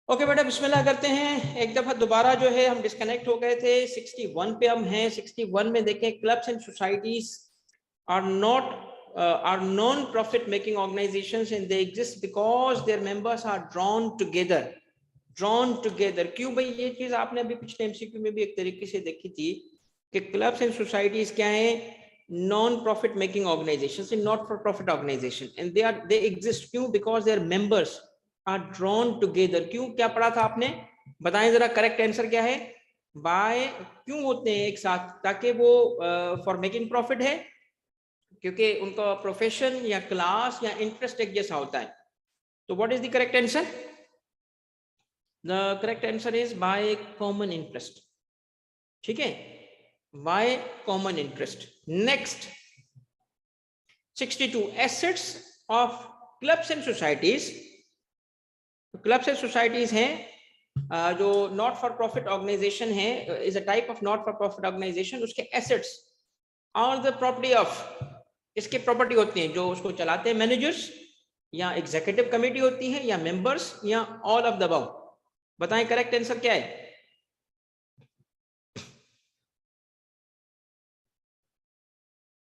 Okay बेटा बिस्मिल्लाह करते हैं। एक दफा दोबारा जो है हम डिस्कनेक्ट हो गए थे। 61 पे हम हैं। 61 में देखें, clubs and societies are non-profit making organizations and they exist because their members are drawn together. क्यों भाई? ये चीज आपने अभी पिछले एमसीक्यू में भी एक तरीके से देखी थी कि क्लब्स एंड सोसाइटीज क्या है? Non profit making organisation, not for profit organisation, and they exist क्यों? Because their members are drawn together. क्यों? क्या पढ़ा था आपने? बताएं जरा, करेक्ट आंसर क्या है? बाय क्यों होते हैं एक साथ? ताकि वो फॉर मेकिंग प्रॉफिट है, क्योंकि उनका प्रोफेशन या क्लास या इंटरेस्ट एक जैसा होता है। तो what is the correct answer? The correct answer is by common interest. ठीक है, by common interest. Next 62, assets of clubs and societies. Clubs and societies हैं जो नॉट फॉर प्रॉफिट ऑर्गेनाइजेशन है, is a type of not for profit organization. उसके assets और the property of, इसकी property होती है जो उसको चलाते हैं मैनेजर्स, या एग्जीक्यूटिव कमेटी होती है, या मेंबर्स, या ऑल ऑफ द अबव। बताएं करेक्ट आंसर क्या है?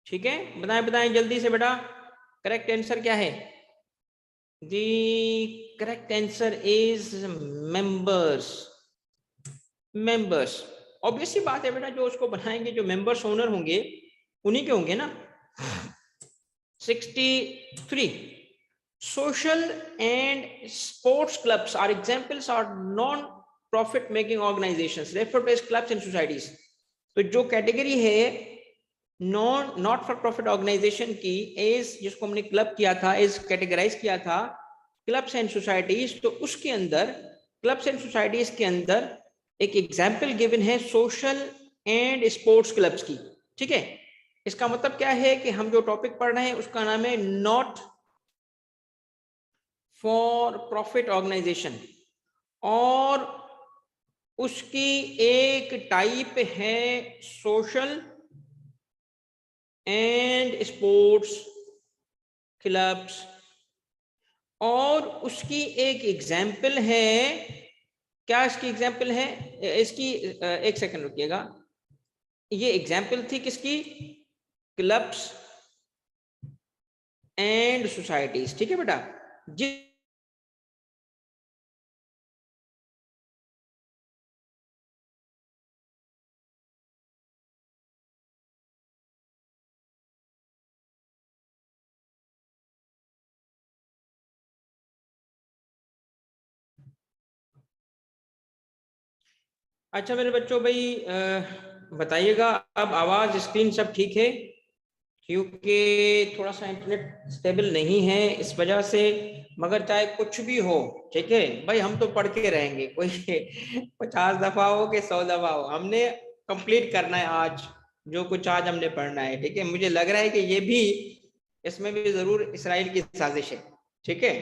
ठीक है, बताएं बताएं जल्दी से बेटा, करेक्ट आंसर क्या है? The correct answer is members. Members, obviously बात है बेटा, जो उसको बनाएंगे, जो मेंबर्स ओनर होंगे उन्हीं के होंगे ना। 63, social and sports clubs are examples of non-profit making organizations referred to as clubs and societies. तो जो कैटेगरी है नॉट फॉर प्रॉफिट ऑर्गेनाइजेशन की, एज जिसको हमने क्लब किया था, एज कैटेगराइज किया था क्लब्स एंड सोसाइटीज, तो उसके अंदर क्लब्स एंड सोसाइटीज के अंदर एक एग्जाम्पल गिवन है सोशल एंड स्पोर्ट्स क्लब्स की। ठीक है, इसका मतलब क्या है कि हम जो टॉपिक पढ़ रहे हैं उसका नाम है नॉट फॉर प्रॉफिट ऑर्गेनाइजेशन, और उसकी एक टाइप है सोशल एंड स्पोर्ट्स क्लब्स, और उसकी एक एग्जाम्पल है। क्या इसकी एग्जाम्पल है? इसकी एक सेकंड रुकिएगा। ये एग्जाम्पल थी किसकी? Clubs and societies. ठीक है बेटा, अच्छा मेरे बच्चों, भाई बताइएगा अब आवाज स्क्रीन सब ठीक है? क्योंकि थोड़ा सा इंटरनेट स्टेबल नहीं है इस वजह से, मगर चाहे कुछ भी हो, ठीक है भाई, हम तो पढ़ के रहेंगे। कोई 50 दफा हो कि 100 दफा हो, हमने कंप्लीट करना है आज जो कुछ आज हमने पढ़ना है। ठीक है, मुझे लग रहा है कि ये भी, इसमें भी जरूर इसराइल की साजिश है। ठीक है,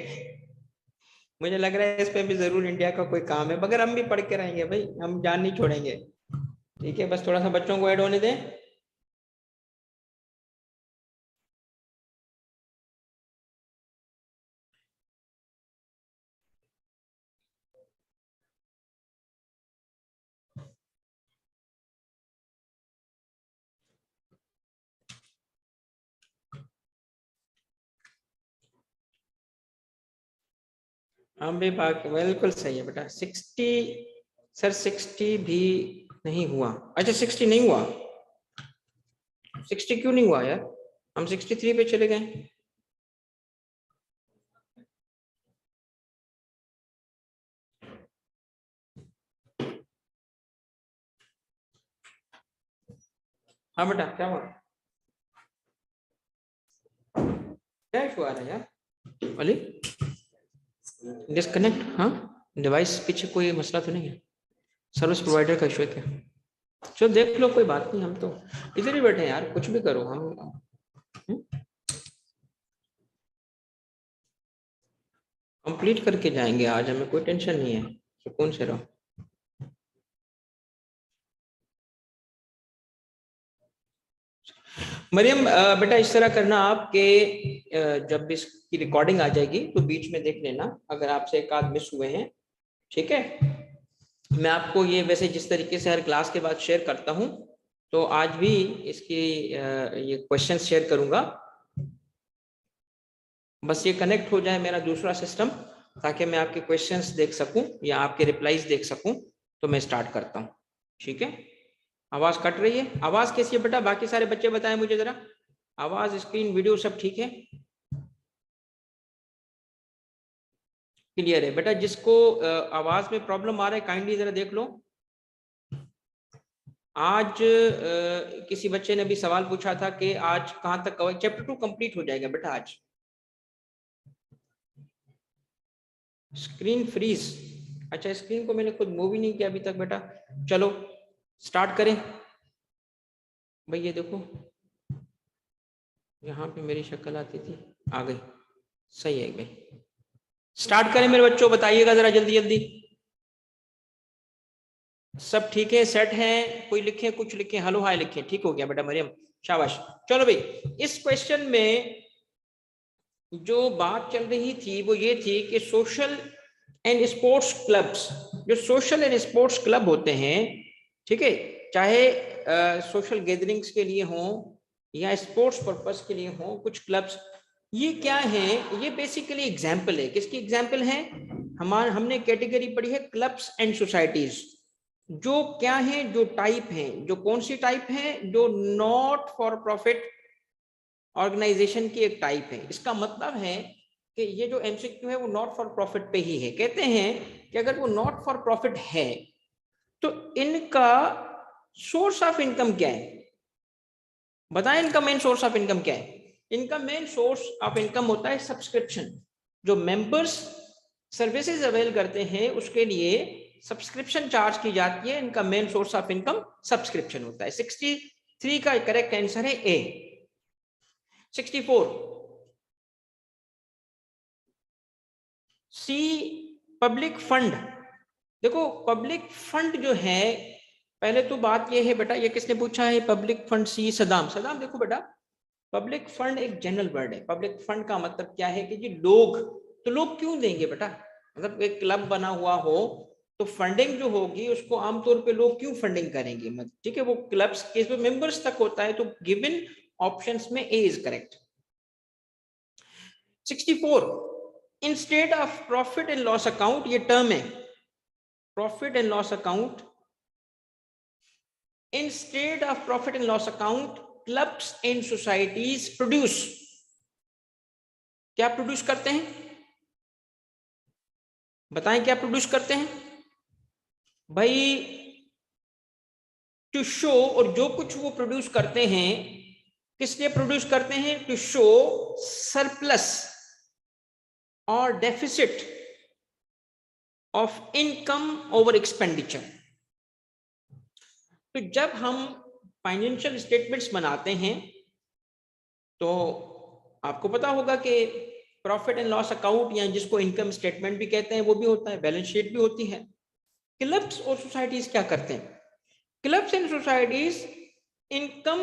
मुझे लग रहा है इस पे भी जरूर इंडिया का कोई काम है, मगर हम भी पढ़ के रहेंगे भाई, हम जान नहीं छोड़ेंगे। ठीक है, बस थोड़ा सा बच्चों को ऐड होने दें। हाँ भी बिल्कुल सही है बेटा। 60 सर, 60 भी नहीं हुआ। अच्छा 60 नहीं हुआ? 60 क्यों नहीं हुआ यार? हम 63 पे चले गए। हाँ बेटा, क्या हुआ? क्या इशू आ रहा है यार? अली डिस्कनेक्ट? हाँ, डिवाइस पीछे कोई मसला तो नहीं है? सर्विस प्रोवाइडर का इशू है क्या? चलो देख लो, कोई बात नहीं, हम तो इधर ही बैठे हैं यार, कुछ भी करो हम। कंप्लीट करके जाएंगे आज, हमें कोई टेंशन नहीं है, सुकून से रहो। मरियम बेटा, इस तरह करना आपके, जब इसकी रिकॉर्डिंग आ जाएगी तो बीच में देख लेना, अगर आपसे एक आध मिस हुए हैं ठीक है, मैं आपको ये वैसे जिस तरीके से हर क्लास के बाद शेयर करता हूं, तो आज भी इसकी ये क्वेश्चन शेयर करूंगा। बस ये कनेक्ट हो जाए मेरा दूसरा सिस्टम, ताकि मैं आपके क्वेश्चंस देख सकूं या आपके रिप्लाईज देख सकूं। तो मैं स्टार्ट करता हूं, ठीक है। आवाज कट रही है? आवाज कैसी है बेटा? बाकी सारे बच्चे बताएं मुझे जरा, आवाज, स्क्रीन, वीडियो सब ठीक है, क्लियर है? बेटा जिसको आवाज में प्रॉब्लम आ रहा है काइंडली जरा देख लो। आज किसी बच्चे ने भी सवाल पूछा था कि आज कहां तक कवर, चैप्टर 2 कंप्लीट हो जाएगा बेटा आज। स्क्रीन फ्रीज, अच्छा स्क्रीन को मैंने खुद मूव ही नहीं किया अभी तक बेटा। चलो स्टार्ट करें। भाई ये देखो, यहाँ पे मेरी शक्ल आती थी, आ गई, सही है भाई। स्टार्ट करें मेरे बच्चों, बताइएगा जरा जल्दी जल्दी। सब ठीक है, सेट है? कोई लिखे, कुछ लिखे, हेलो हाय लिखे, ठीक हो गया बेटा मरियम, शाबाश। चलो भाई, इस क्वेश्चन में जो बात चल रही थी वो ये थी कि सोशल एंड स्पोर्ट्स क्लब्स, जो सोशल एंड स्पोर्ट्स क्लब होते हैं, ठीक है, चाहे सोशल गैदरिंग्स के लिए हों या स्पोर्ट्स पर्पस के लिए हों, कुछ क्लब्स, ये क्या है? ये बेसिकली एग्जाम्पल है। किसकी एग्जाम्पल है? हमने कैटेगरी पढ़ी है क्लब्स एंड सोसाइटीज। जो क्या है, जो टाइप है, जो कौन सी टाइप है? जो नॉट फॉर प्रॉफिट ऑर्गेनाइजेशन की एक टाइप है। इसका मतलब है कि ये जो एमसीक्यू है वो नॉट फॉर प्रॉफिट पे ही है। कहते हैं कि अगर वो नॉट फॉर प्रॉफिट है तो इनका सोर्स ऑफ इनकम क्या है? बताएं, इनका मेन सोर्स ऑफ इनकम क्या है? इनका मेन सोर्स ऑफ इनकम होता है सब्सक्रिप्शन। जो मेंबर्स सर्विसेज अवेल करते हैं उसके लिए सब्सक्रिप्शन चार्ज की जाती है। इनका main source of income subscription होता है। 63 का करेक्ट आंसर है ए। 64 सी, पब्लिक फंड। देखो पब्लिक फंड जो है, पहले तो बात ये है बेटा, ये किसने पूछा है पब्लिक फंड? सी, सदाम। सदाम देखो बेटा, पब्लिक फंड एक जनरल वर्ड है। पब्लिक फंड का मतलब क्या है कि जी लोग, तो लोग क्यों देंगे बेटा? मतलब एक क्लब बना हुआ हो तो फंडिंग जो होगी उसको आमतौर पे लोग क्यों फंडिंग करेंगे? मतलब ठीक है, वो क्लब्स के मेंबर्स तक होता है। तो गिवन ऑप्शंस में A is correct. 64 instead of profit and loss account, ये टर्म है profit and loss account. Instead of profit and loss account, clubs and societies produce, क्या प्रोड्यूस करते हैं? बताएं क्या प्रोड्यूस करते हैं भाई? टू शो, और जो कुछ वो प्रोड्यूस करते हैं किस लिए प्रोड्यूस करते हैं? टू शो सरप्लस और deficit of income over expenditure. तो जब हम फाइनेंशियल स्टेटमेंट्स बनाते हैं तो आपको पता होगा कि प्रॉफिट एंड लॉस अकाउंट, या जिसको इनकम स्टेटमेंट भी कहते हैं, वो भी होता है, बैलेंस शीट भी होती है। क्लब्स और सोसाइटीज क्या करते हैं? Clubs and societies income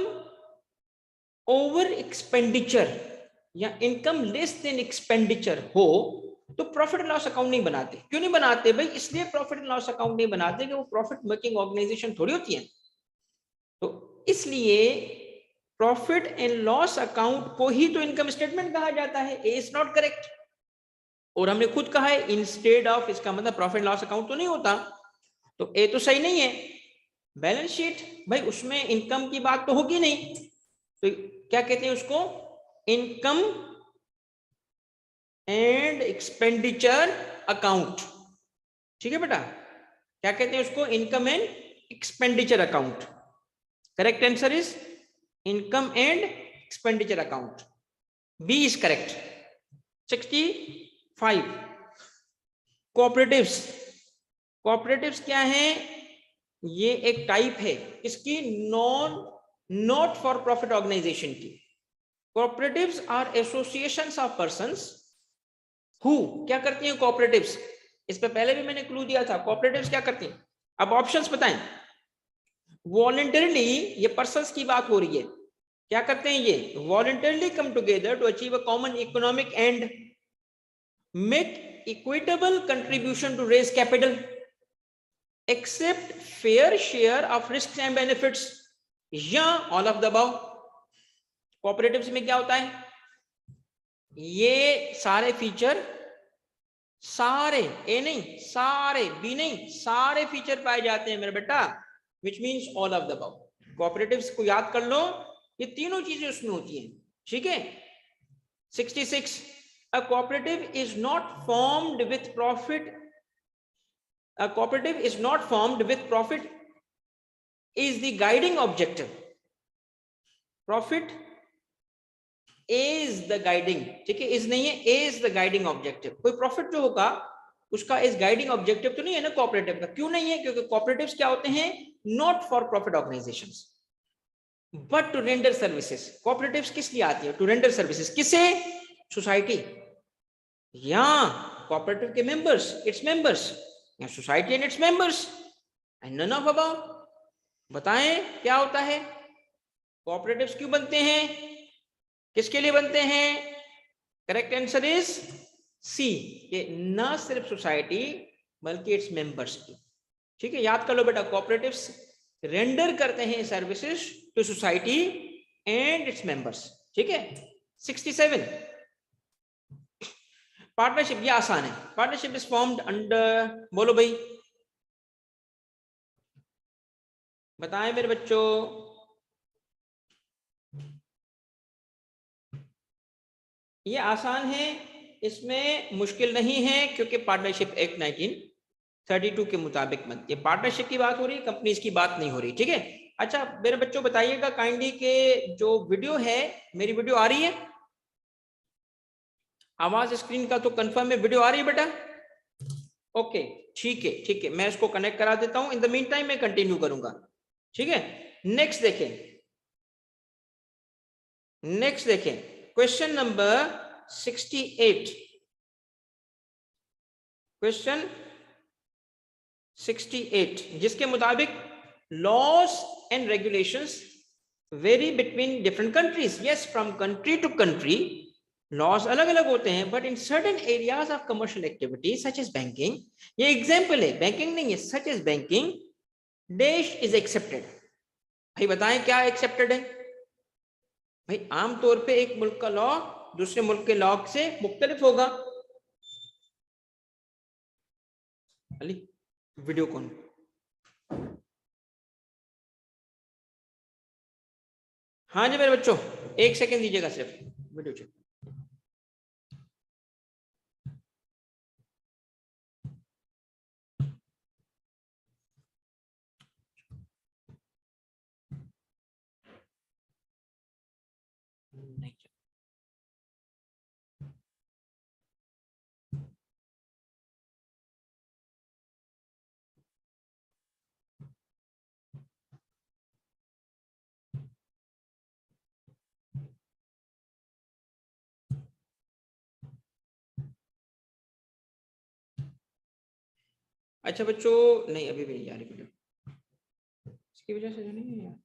over expenditure या इनकम लेस देन एक्सपेंडिचर हो तो प्रॉफिट एंड लॉस अकाउंट नहीं बनाते। क्यों नहीं बनाते भाई? इसलिए प्रॉफिट एंड लॉस अकाउंट नहीं बनाते कि वो प्रॉफिट मेकिंग ऑर्गेनाइजेशन थोड़ी होती है। तो इसलिए प्रॉफिट एंड लॉस अकाउंट को ही तो इनकम स्टेटमेंट कहा जाता है। ए इज नॉट करेक्ट। और हमने खुद कहा है इंस्टेड ऑफ, इसका मतलब प्रॉफिट लॉस अकाउंट तो नहीं होता, तो ए तो सही नहीं है। बैलेंस शीट भाई, उसमें इनकम की बात तो होगी नहीं, तो क्या कहते हैं उसको? Income and expenditure account. ठीक है बेटा, क्या कहते हैं उसको? Income and expenditure account. Correct answer is income and expenditure account, B is correct. 65 cooperatives. Cooperatives क्या है? ये एक टाइप है इसकी नॉट फॉर प्रॉफिट ऑर्गेनाइजेशन की। Cooperatives are associations of persons who, क्या करती हैं कोऑपरेटिव्स? इस पे पहले भी मैंने क्लू दिया था। कोऑपरेटिव्स क्या करती हैं? अब ऑप्शंस बताएं। वॉलंटरली, ये पर्संस की बात हो रही है, क्या करते हैं ये? Voluntarily come together to achieve a common economic end, make equitable contribution to raise capital, accept fair share of risks and benefits, या all of the above. Cooperatives में क्या होता है, ये सारे फीचर, सारे, ए नहीं, सारे, बी नहीं, सारे फीचर पाए जाते हैं मेरे बेटा, which means all of the above. Cooperatives को याद कर लो, ये तीनों चीजें उसमें होती हैं, ठीक है. 66, a cooperative is not formed with profit. A cooperative is not formed with profit is the guiding objective. Profit is the guiding, ठीक है, is नहीं है, is the guiding objective. कोई प्रॉफिट जो होगा उसका इस गाइडिंग ऑब्जेक्टिव तो नहीं है ना कोऑपरेटिव का. क्यों नहीं है? क्योंकि कोऑपरेटिव्स क्या होते हैं, not for profit organizations but to render services. Cooperatives किस लिए आती है? To render services. किसे? सोसाइटी या कोऑपरेटिव के मेंबर्स, इट्स मेंबर्स, या society and its members, and none of above. बताएं क्या होता है? कोऑपरेटिव्स क्यों बनते हैं, किसके लिए बनते हैं? करेक्ट आंसर इज सी, कि ना सिर्फ सोसाइटी बल्कि इट्स मेंबर्स की. ठीक है, याद कर लो बेटा, कोऑपरेटिव्स रेंडर करते हैं services to society and its members. ठीक है. 67, पार्टनरशिप. ये आसान है. पार्टनरशिप इज फॉर्म्ड अंडर, बोलो भाई, बताएं मेरे बच्चों. ये आसान है, इसमें मुश्किल नहीं है, क्योंकि पार्टनरशिप एक्ट 1932 के मुताबिक ये पार्टनरशिप की बात हो रही है, कंपनीज की बात नहीं हो रही. ठीक है. अच्छा मेरे बच्चों बताइएगा काइंडली के जो वीडियो है, मेरी वीडियो आ रही है, आवाज स्क्रीन का तो कंफर्म है, वीडियो आ रही है बेटा? ओके, ठीक है, ठीक है, मैं इसको कनेक्ट करा देता हूं. इन द मीन टाइम मैं कंटिन्यू करूंगा. ठीक है. नेक्स्ट देखें, नेक्स्ट देखें, क्वेश्चन नंबर 68. क्वेश्चन 68 जिसके मुताबिक laws and regulations vary between different countries. Yes, from country to country laws अलग अलग होते हैं, but in certain areas of commercial activity such as banking, ये एग्जांपल है, बैंकिंग नहीं है, such as banking dash is accepted. भाई बताएं क्या एक्सेप्टेड है? भाई आमतौर पे एक मुल्क का लॉ दूसरे मुल्क के लॉ से मुख्तलिफ होगा. अली वीडियो कौन? हाँ जी मेरे बच्चों, 1 सेकंड दीजिएगा सिर्फ, वीडियो चेक. नहीं, अच्छा बच्चों, नहीं अभी भी नहीं आ रही वीडियो, इसकी वजह से जो नहीं है यार.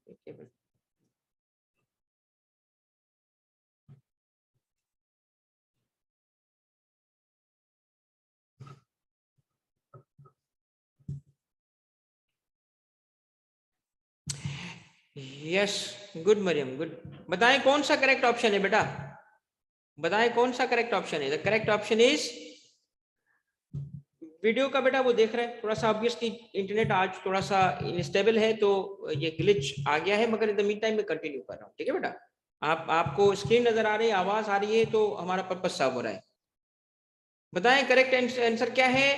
Yes, good Mariam, good. बताएं कौन सा करेक्ट ऑप्शन है बेटा? बताएं कौन सा करेक्ट ऑप्शन है? The correct option is video का बेटा वो देख रहे हैं, थोड़ा सा ऑब्वियसली इंटरनेट आज थोड़ा सा इनस्टेबल है, तो ये ग्लिच आ गया है, मगर इन द मीन टाइम में कंटिन्यू कर रहा हूँ. ठीक है बेटा, आपको स्क्रीन नजर आ रही है, आवाज आ रही है, तो हमारा पर्पज सॉल्व हो रहा है. बताएं करेक्ट आंसर क्या है?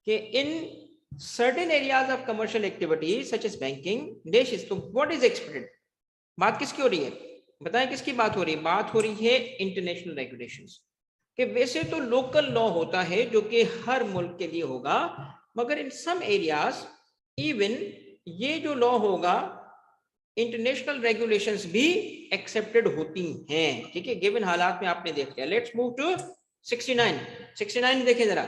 कि in certain areas of commercial activities such as banking dash is, तो व्हाट इज एक्सपेक्टेड? बात किसकी हो रही है? बताएं किसकी बात हो रही है? बात हो रही है इंटरनेशनल रेगुलेशंस. कि वैसे तो लोकल लॉ होता है जो कि हर मुल्क के लिए होगा, मगर इन सम एरियाज इवन ये जो लॉ होगा इंटरनेशनल रेगुलेशंस भी एक्सेप्टेड होती हैं. ठीक है, गिवन हालात में आपने देख लिया. लेट्स मूव टू 69 देखें जरा.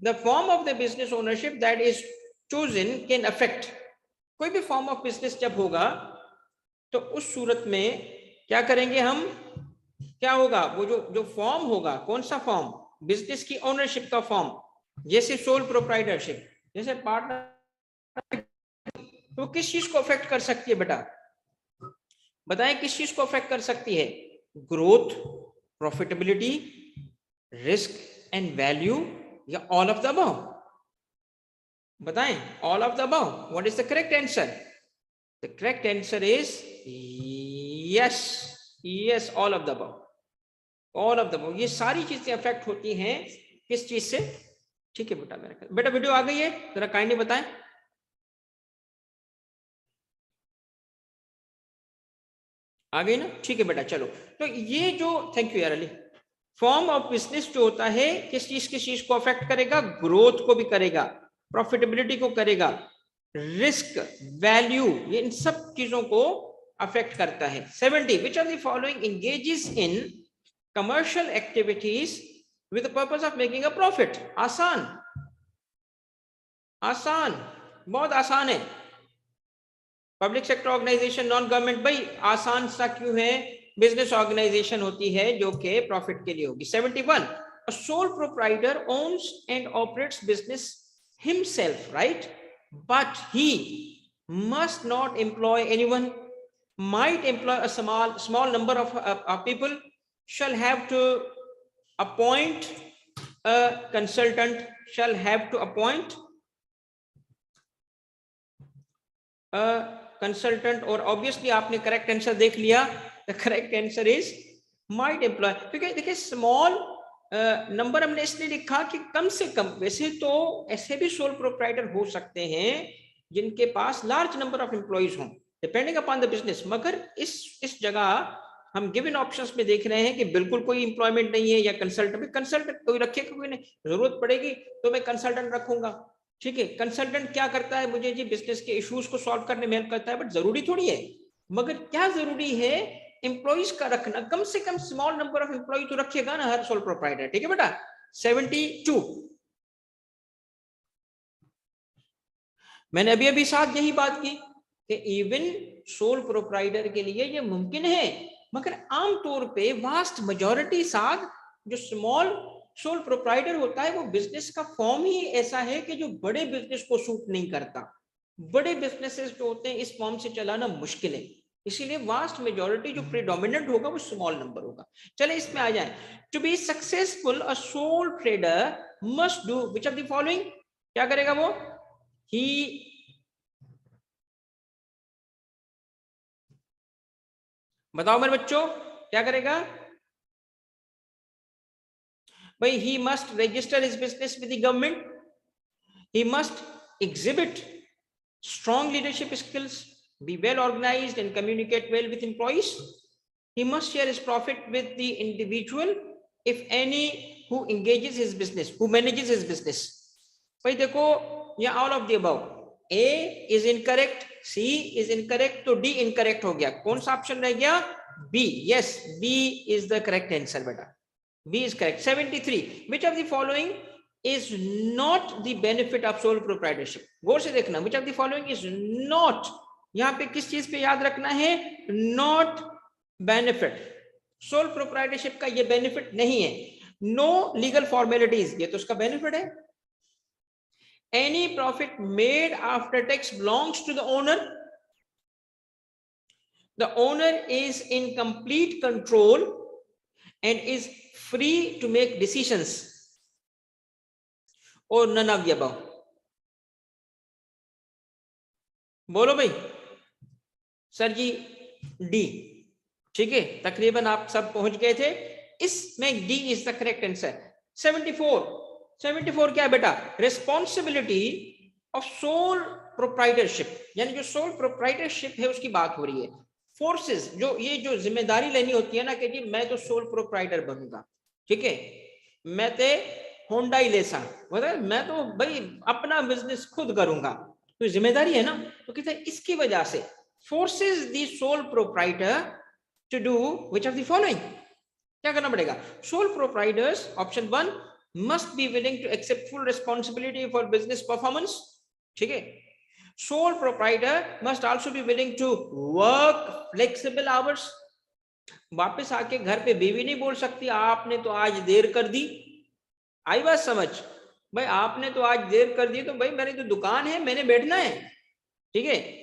The form of the business ownership that is chosen can affect. कोई भी फॉर्म ऑफ बिजनेस जब होगा तो उस सूरत में क्या करेंगे हम? क्या होगा? वो जो फॉर्म होगा, कौन सा फॉर्म? बिजनेस की ओनरशिप का फॉर्म, जैसे सोल प्रोप्राइटरशिप, जैसे पार्टनर, तो किस चीज को अफेक्ट कर सकती है बेटा? बताएं किस चीज को अफेक्ट कर सकती है? Growth, profitability, risk and value, या ऑल ऑफ द अबव? बताएं, all of the above. What is the correct answer? The correct answer is yes, yes, all of the above, all of the above. ये सारी चीजें affect होती हैं किस चीज से? ठीक है बेटा, मेरा बेटा वीडियो आ गई है, जरा काइंडली बताएं. आ गई ना? ठीक है बेटा, चलो. तो ये जो, थैंक यू यार अली, फॉर्म ऑफ बिजनेस जो होता है किस चीज को अफेक्ट करेगा? ग्रोथ को भी करेगा, प्रॉफिटेबिलिटी को करेगा, रिस्क, वैल्यू, ये इन सब चीजों को अफेक्ट करता है. 70. Which are the following engages in commercial activities with the purpose of making a profit? आसान, आसान, बहुत आसान है. Public sector organization, non government, भाई आसान सा क्यों है? बिजनेस ऑर्गेनाइजेशन होती है जो कि प्रॉफिट के लिए होगी. 71. A sole proprietor owns and operates business himself, right? But he must not employ anyone, might employ a small number of people, shall have to appoint a consultant, shall have to appoint a consultant. और obviously आपने correct answer देख लिया. The correct answer is might employ. क्योंकि देखिए small number हमने इसलिए लिखा कि कम से कम. वैसे तो ऐसे भी सोल प्रोप्राइटर हो सकते हैं जिनके पास लार्ज नंबर ऑफ एम्प्लॉइज हों, डिपेंडिंग अपॉन द बिजनेस. मगर इस जगह हम गिवन ऑप्शंस में देख रहे हैं कि बिल्कुल कोई एम्प्लॉयमेंट नहीं है, या कंसल्टेंट कोई रखेगा, कोई नहीं, जरूरत पड़ेगी तो मैं कंसल्टेंट रखूंगा. ठीक है, कंसल्टेंट क्या करता है? मुझे जी बिजनेस के इश्यूज को सॉल्व करने में हेल्प करता है, बट जरूरी थोड़ी है. मगर क्या जरूरी है? एम्प्लॉइज का रखना, कम से कम स्मॉल नंबर ऑफ एम्प्लॉय तो रखेगा ना हर सोल प्रोप्राइटर. ठीक है बेटा. 72. मैंने अभी अभी साथ यही बात की कि इवन सोल प्रोप्राइटर के लिए ये मुमकिन है, मगर आमतौर पे वास्ट मेजॉरिटी साथ जो स्मॉल सोल प्रोप्राइटर होता है वो बिजनेस का फॉर्म ही ऐसा है कि जो बड़े बिजनेस को सूट नहीं करता. बड़े बिजनेसेस जो होते हैं इस फॉर्म से चलाना मुश्किल है, इसीलिए वास्ट मेजॉरिटी जो प्रीडोमिनेंट होगा वो स्मॉल नंबर होगा. चले इसमें आ जाए. To be successful a sole trader must do which of the following? क्या करेगा वो? ही, बताओ मेरे बच्चों, क्या करेगा भाई? he must register his business with the government, he must exhibit strong leadership skills, be well organized and communicate well with employees, he must share his profit with the individual if any who engages his business, who manages his business. भाई देखो या all of the above. A is incorrect, C is incorrect, तो D incorrect हो गया. कौन सा option रह गया? B. Yes, B is the correct answer बेटा. B is correct. 73. Which of the following is not the benefit of sole proprietorship? गौर से देखना. Which of the following is not, यहाँ पे किस चीज पे याद रखना है? Not benefit. सोल प्रोप्राइटरशिप का ये बेनिफिट नहीं है. नो लीगल फॉर्मेलिटीज, ये तो उसका बेनिफिट है. Any profit made after tax belongs to the owner. The owner is in complete control and is free to make decisions, or none of the above? बोलो भाई. Sir G D. ठीक है, तकरीबन आप सब पहुंच गए थे. इसमें D is the correct answer. 74 क्या है बेटा? रिस्पॉन्सिबिलिटी ऑफ सोल प्रोप्राइटरशिप, यानी जो सोल प्रोप्राइटरशिप है उसकी बात हो रही है. फोर्सेस, जो ये जो जिम्मेदारी लेनी होती है ना कि जी मैं तो सोल प्रोप्राइटर बनूंगा, ठीक है, मैं तो होंडा ही लेसा, मैं तो भाई अपना बिजनेस खुद करूंगा, तो जिम्मेदारी है ना. तो कहते हैं इसकी वजह से forces the sole proprietor to do which of the following? क्या करना पड़ेगा? Sole proprietors, option 1, must be willing to accept full responsibility for business performance. ठीक है. Sole proprietor must also be willing to work flexible hours. वापस आके घर पे बीवी नहीं बोल सकती आपने तो आज देर कर दी, आई बात समझ? भाई आपने तो आज देर कर दी, तो भाई मेरी तो दुकान है, मैंने बैठना है, ठीक है।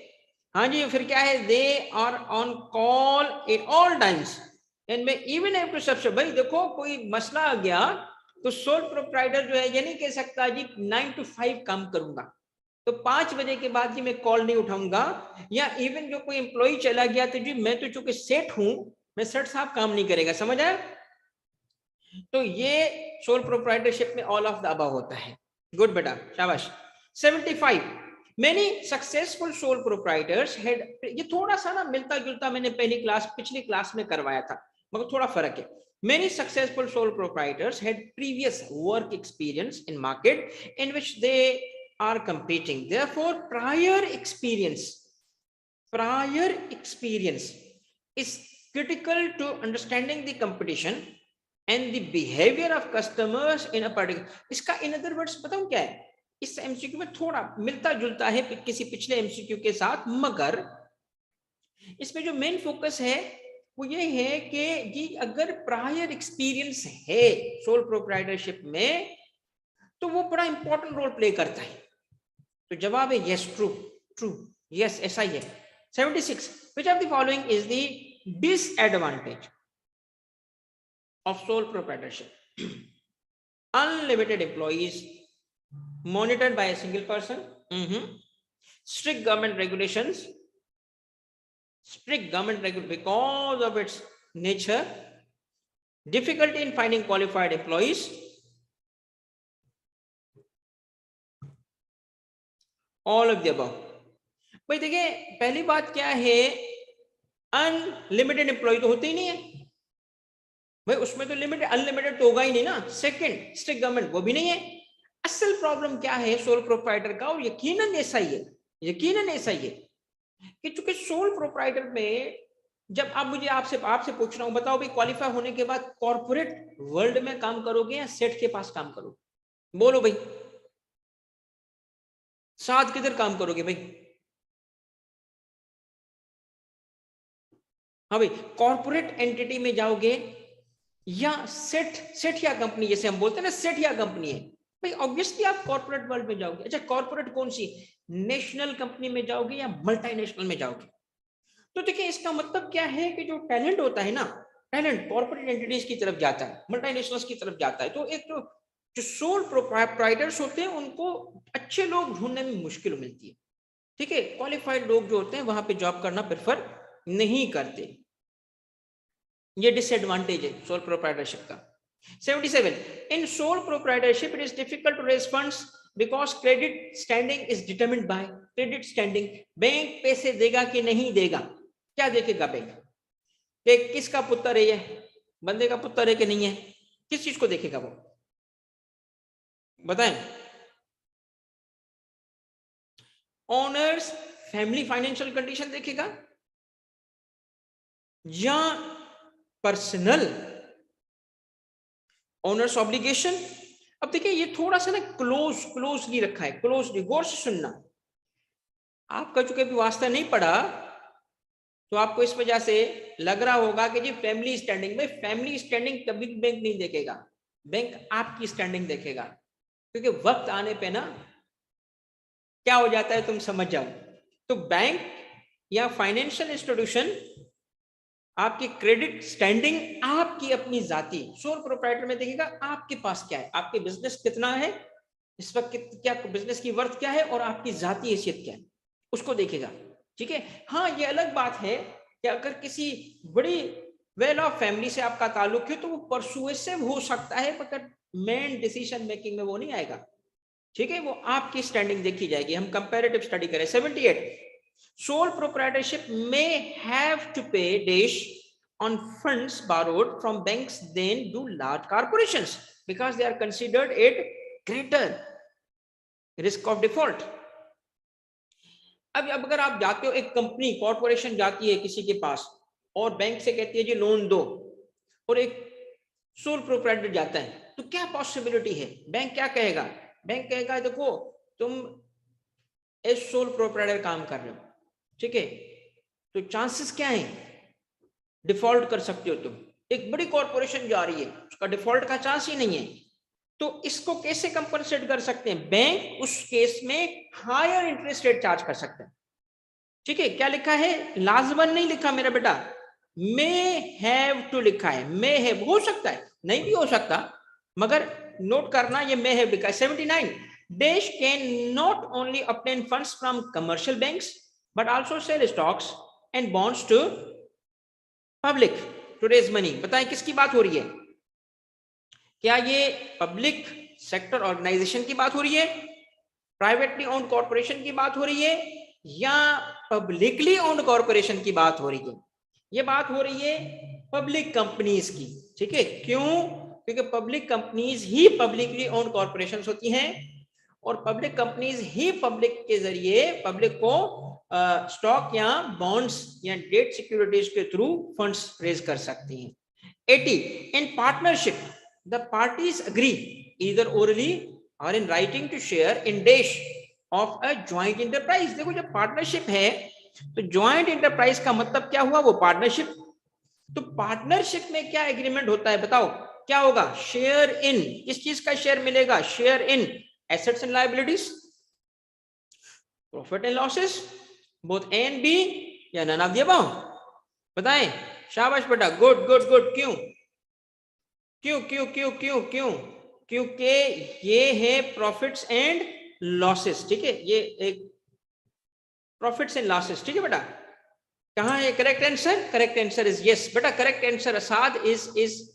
हाँ जी, फिर क्या है, they are on call at all times and may even have to subscribe. भाई देखो कोई मसला आ गया तो सोल प्रोप्राइटर जो है ये नहीं कह सकता जी 9 to 5 काम करूंगा, तो 5 बजे के बाद जी मैं कॉल नहीं उठाऊंगा। या इवन जो कोई एम्प्लॉय चला गया तो जी मैं तो चूंकि सेठ हूं, मैं सेठ साहब काम नहीं करेगा, समझ आया? तो ये सोल प्रोप्राइटरशिप में ऑल ऑफ द अबव होता है। गुड बेटा, शाबाश। 75 many successful sole proprietors had, ये थोड़ा सा ना मिलता जुलता मैंने पिछली क्लास में करवाया था, मगर थोड़ा फर्क है। Many successful sole proprietors had previous work experience in market in which they are competing. Therefore, prior experience is critical to understanding the competition and the behavior of customers in a particular. इसका in other words बताऊं क्या है, इस MCQ में थोड़ा मिलता जुलता है किसी पिछले एमसीक्यू के साथ, मगर इसमें जो मेन फोकस है वो ये है कि जी अगर प्रायर एक्सपीरियंस है सोल प्रोप्राइटरशिप में तो वो बड़ा इंपॉर्टेंट रोल प्ले करता है। तो जवाब है यस, ट्रू ट्रू, यस ऐसा ही है। 76 which of the following is the disadvantage of sole proprietorship? Unlimited employees, monitored by a single person, strict government regulations because of its nature, difficulty in finding qualified employees, all of the above. भाई देखिए पहली बात क्या है, unlimited employ तो होते ही नहीं है भाई, उसमें तो लिमिटेड अनलिमिटेड तो होगा ही नहीं ना। सेकंड, स्ट्रिक्ट गवर्नमेंट, वो भी नहीं है। असल प्रॉब्लम क्या है सोल प्रोप्राइटर का, और यकीनन ऐसा ही है, यकीनन ऐसा ही है कि चूंकि सोल प्रोप्राइटर में जब आप मुझे आपसे पूछ रहा हूं, बताओ भाई क्वालिफाई होने के बाद कॉर्पोरेट वर्ल्ड में काम करोगे या सेठ के पास काम करोगे? बोलो भाई, साथ किधर काम करोगे भाई? हाँ भाई, कॉर्पोरेट एंटिटी में जाओगे या सेठ या कंपनी, जैसे हम बोलते हैं ना सेठ या कंपनी है भाई, ऑब्वियसली आप कॉर्पोरेट वर्ल्ड में जाओगे। अच्छा कॉर्पोरेट कौन सी, नेशनल कंपनी में जाओगे या मल्टीनेशनल में जाओगे? तो देखिए इसका मतलब क्या है कि जो टैलेंट होता है ना, टैलेंट कॉर्पोरेट एंटिटीज की तरफ जाता है, मल्टीनेशनल्स की तरफ जाता है। तो एक जो सोल प्रोप्राइटर्स होते हैं उनको अच्छे लोग ढूंढने में मुश्किल मिलती है, ठीक है। क्वालिफाइड लोग जो होते हैं वहां पे जॉब करना प्रेफर नहीं करते, ये डिसएडवांटेज है सोल प्रोप्राइटरशिप का। 77 in sole proprietorship it is difficult to raise funds because credit standing is determined by credit standing. Bank पैसे देगा कि नहीं देगा, क्या देखेगा बैंक, कि किसका पुत्र है, ये बंदे का पुत्र है कि नहीं है, किस चीज को देखेगा वो बताएं? ओनर्स फैमिली फाइनेंशियल कंडीशन देखेगा या पर्सनल ओनर्स ऑब्लिगेशन? अब देखिए ये थोड़ा सा ना क्लोजली रखा है, क्लोजली, गौर से सुनना। आपका चूंकि अभी वास्ता नहीं पड़ा तो आपको इस वजह से लग रहा होगा कि जी फैमिली स्टैंडिंग में, फैमिली स्टैंडिंग कभी बैंक नहीं देखेगा, बैंक आपकी स्टैंडिंग देखेगा। क्योंकि वक्त आने पे ना क्या हो जाता है तुम समझ जाओ, तो बैंक या फाइनेंशियल इंस्टीट्यूशन आपकी क्रेडिट स्टैंडिंग आपकी अपनी जाती सोल प्रोप्राइटर में देखेगा आपके पास क्या है, आपके बिजनेस कितना है इस वक्त, क्या बिजनेस की वर्थ क्या है और आपकी जाती हैसियत क्या है, उसको देखेगा, ठीक है। हाँ ये अलग बात है कि अगर किसी बड़ी वेल ऑफ फैमिली से आपका ताल्लुक है तो वो परसुएसिव हो सकता है, मगर मेन डिसीजन मेकिंग में वो नहीं आएगा, ठीक है। वो आपकी स्टैंडिंग देखी जाएगी। हम कंपैरेटिव स्टडी करें। 78 sole proprietorship may have to pay dash on funds borrowed from banks than do large corporations because they are considered at greater risk of default. अब अगर आप जाते हो, एक कंपनी कॉर्पोरेशन जाती है किसी के पास और बैंक से कहती है जी लोन दो, और एक सोल प्रोप्राइटर जाता है, तो क्या पॉसिबिलिटी है, बैंक क्या कहेगा? बैंक कहेगा देखो तुम एज सोल प्रोप्राइटर काम कर रहे हो, ठीक है, तो चांसेस क्या है, डिफॉल्ट कर सकते हो तुम। एक बड़ी कॉर्पोरेशन जा रही है, उसका डिफॉल्ट का चांस ही नहीं है, तो इसको कैसे कंपनसेट कर सकते हैं? बैंक उस केस में हायर इंटरेस्ट रेट चार्ज कर सकते हैं। ठीक है, क्या लिखा है? लास्ट वन नहीं लिखा मेरा बेटा, मे हैव टू लिखा है। मे हैव हो सकता है, नहीं भी हो सकता, मगर नोट करना ये मे हैव लिखा है। 79 dash can not only obtain funds from commercial banks but also sell stocks and bonds to public to raise money. बताएं किसकी बात हो रही है? क्या ये पब्लिक सेक्टर ऑर्गेनाइजेशन की बात हो रही है, प्राइवेटली ओन्ड कॉर्पोरेशन की बात हो रही है, या पब्लिकली ओन्ड कॉर्पोरेशन की बात हो रही है? ये बात हो रही है पब्लिक कंपनीज की। ठीक है, क्यों? क्योंकि पब्लिक कंपनीज ही पब्लिकली ओन्ड कॉर्पोरेशंस होती हैं और पब्लिक कंपनीज ही पब्लिक के जरिए पब्लिक को स्टॉक या बॉन्ड्स या डेट सिक्योरिटीज के थ्रू फंड्स रेज कर सकती हैं। 80 in partnership the parties agree either orally और in writing to share in dash of a joint enterprise. देखो जब पार्टनरशिप है तो जॉइंट एंटरप्राइज का मतलब क्या हुआ? वो पार्टनरशिप। तो पार्टनरशिप में क्या एग्रीमेंट होता है बताओ? क्या होगा? शेयर इन, किस चीज का शेयर मिलेगा? Share in assets and liabilities, profit and losses, both A and B, या नन ऑफ द अबव? बताएं। शाबाश बेटा, गुड गुड गुड। क्यों क्यों क्यों क्यों क्यों क्यों? क्योंकि ये है प्रॉफिट्स एंड लॉसेस। ठीक है, ये एक प्रॉफिट्स एंड लॉसेस। ठीक है बेटा, कहां है correct answer? Correct answer is yes बेटा, करेक्ट आंसर असाद is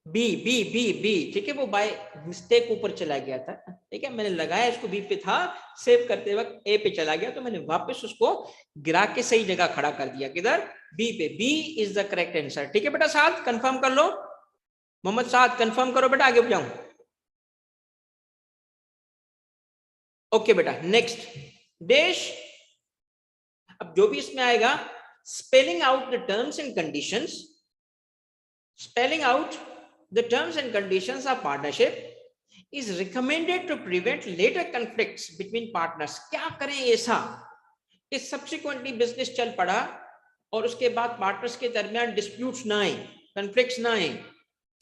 B B B B. ठीक है, वो बाय मिस्टेक ऊपर चला गया था। ठीक है, मैंने लगाया इसको बी पे था, सेव करते वक्त ए पे चला गया, तो मैंने वापस उसको गिरा के सही जगह खड़ा कर दिया। किधर? बी पे। B is the correct answer. ठीक है बेटा, साथ कंफर्म कर लो। मोहम्मद साथ कंफर्म करो बेटा, आगे बढ़ाऊं। ओके बेटा, नेक्स्ट देश। अब जो भी इसमें आएगा, spelling out the terms and conditions, spelling out the terms and conditions of partnership is recommended to prevent later conflicts between partners. क्या करें ऐसा कि सब्सिक्वेंटली बिजनेस चल पड़ा और उसके बाद पार्टनर्स के दरमियान डिस्प्यूट्स ना आए, कॉन्फ्लिक्ट्स ना आए?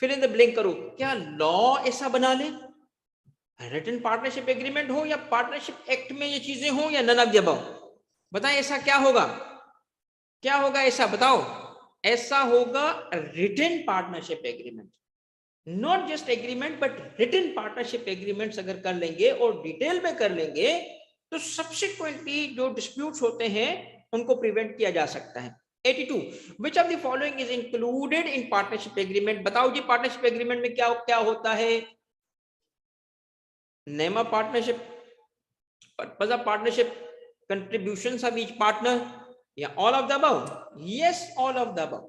फिल इन द ब्लैंक करो। क्या लॉ ऐसा बना ले, रिटन पार्टनरशिप एग्रीमेंट हो या पार्टनरशिप एक्ट में ये चीजें हो, या नन ऑफ द अबव? बताएं ऐसा क्या होगा? क्या होगा ऐसा बताओ? ऐसा होगा written partnership agreement, not just agreement but written partnership agreements अगर कर लेंगे और डिटेल में कर लेंगे तो सब्सिक्वेंटली जो डिस्प्यूट्स होते हैं उनको प्रिवेंट किया जा सकता है। 82 which of the following is included in partnership agreement? बताओ जी, पार्टनरशिप एग्रीमेंट में क्या क्या होता है? name of partnership, purpose of partnership, contributions of each partner, yeah, all of the above? Yes, all of the above.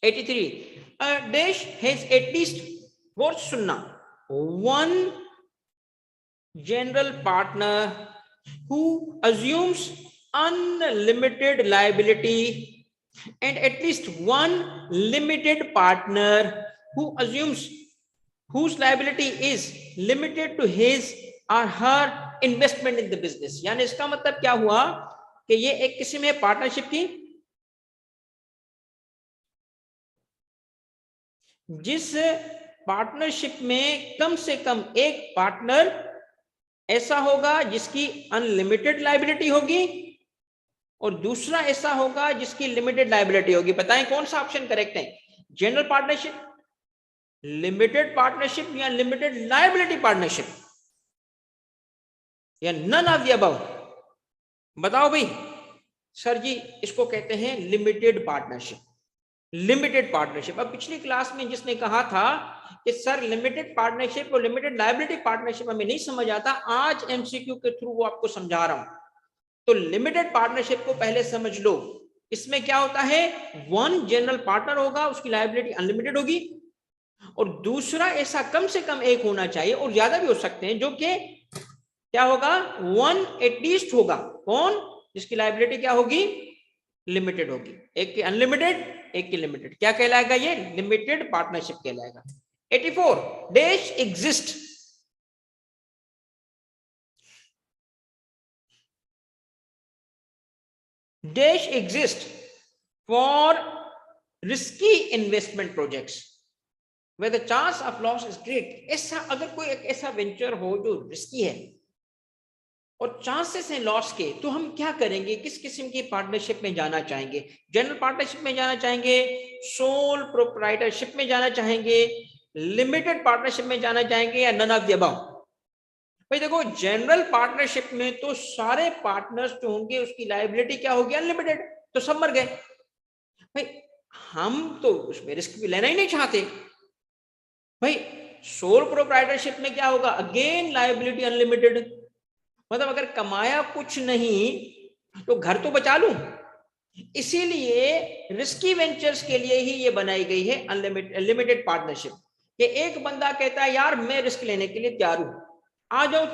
83 a dash has at least what sunna one general partner who assumes unlimited liability and at least one limited partner who assumes whose liability is limited to his or her investment in the business। यानी इसका मतलब क्या हुआ कि ये एक किस्म है पार्टनरशिप की, जिस पार्टनरशिप में कम से कम एक पार्टनर ऐसा होगा जिसकी अनलिमिटेड लायबिलिटी होगी और दूसरा ऐसा होगा जिसकी लिमिटेड लायबिलिटी होगी। बताएं कौन सा ऑप्शन करेक्ट है? जनरल पार्टनरशिप, लिमिटेड पार्टनरशिप, या लिमिटेड लायबिलिटी पार्टनरशिप, या नन ऑफ द अबव? बताओ भाई। सर जी इसको कहते हैं लिमिटेड पार्टनरशिप। Limited partnership. अब पिछली क्लास में जिसने कहा था कि सर लिमिटेड पार्टनरशिप और लिमिटेड लायबिलिटी पार्टनरशिप हमें नहीं समझ आता, आज एमसीक्यू के थ्रू वो आपको समझा रहा हूं। तो लिमिटेड पार्टनरशिप को पहले समझ लो। इसमें क्या होता है? वन जनरल पार्टनर होगा, उसकी लायबिलिटी अनलिमिटेड होगी, और दूसरा ऐसा कम से कम एक होना चाहिए और ज्यादा भी हो सकते हैं, जो कि क्या होगा? वन एटलीस्ट होगा। कौन? जिसकी लायबिलिटी क्या होगी? लिमिटेड होगी। एक की अनलिमिटेड, एक की लिमिटेड। क्या कहलाएगा? ये लिमिटेड पार्टनरशिप कहलाएगा। 84 dash exist dash exist for risky investment projects। where the chance of loss is great. ऐसा अगर कोई एक ऐसा वेंचर हो जो रिस्की है और चांसेस हैं लॉस के, तो हम क्या करेंगे? किस किस्म की पार्टनरशिप में जाना चाहेंगे? जनरल पार्टनरशिप में जाना चाहेंगे, सोल प्रोप्राइटरशिप में जाना चाहेंगे, लिमिटेड पार्टनरशिप में जाना चाहेंगे, या नन ऑफ द अबव? भाई देखो, जनरल पार्टनरशिप में तो सारे पार्टनर्स जो होंगे उसकी लायबिलिटी क्या होगी? अनलिमिटेड, तो सब मर गए। भाई हम तो उसमें रिस्क भी लेना ही नहीं चाहते। भाई सोल प्रोप्राइटरशिप में क्या होगा? अगेन लायबिलिटी अनलिमिटेड, मतलब अगर कमाया कुछ नहीं तो घर तो बचा लूं। इसीलिए रिस्की वेंचर्स के लिए ही ये बनाई गई है अनलिमिटेड पार्टनरशिप, कि एक बंदा कहता है यार मैं रिस्क लेने के लिए तैयार हूं, आ जाओ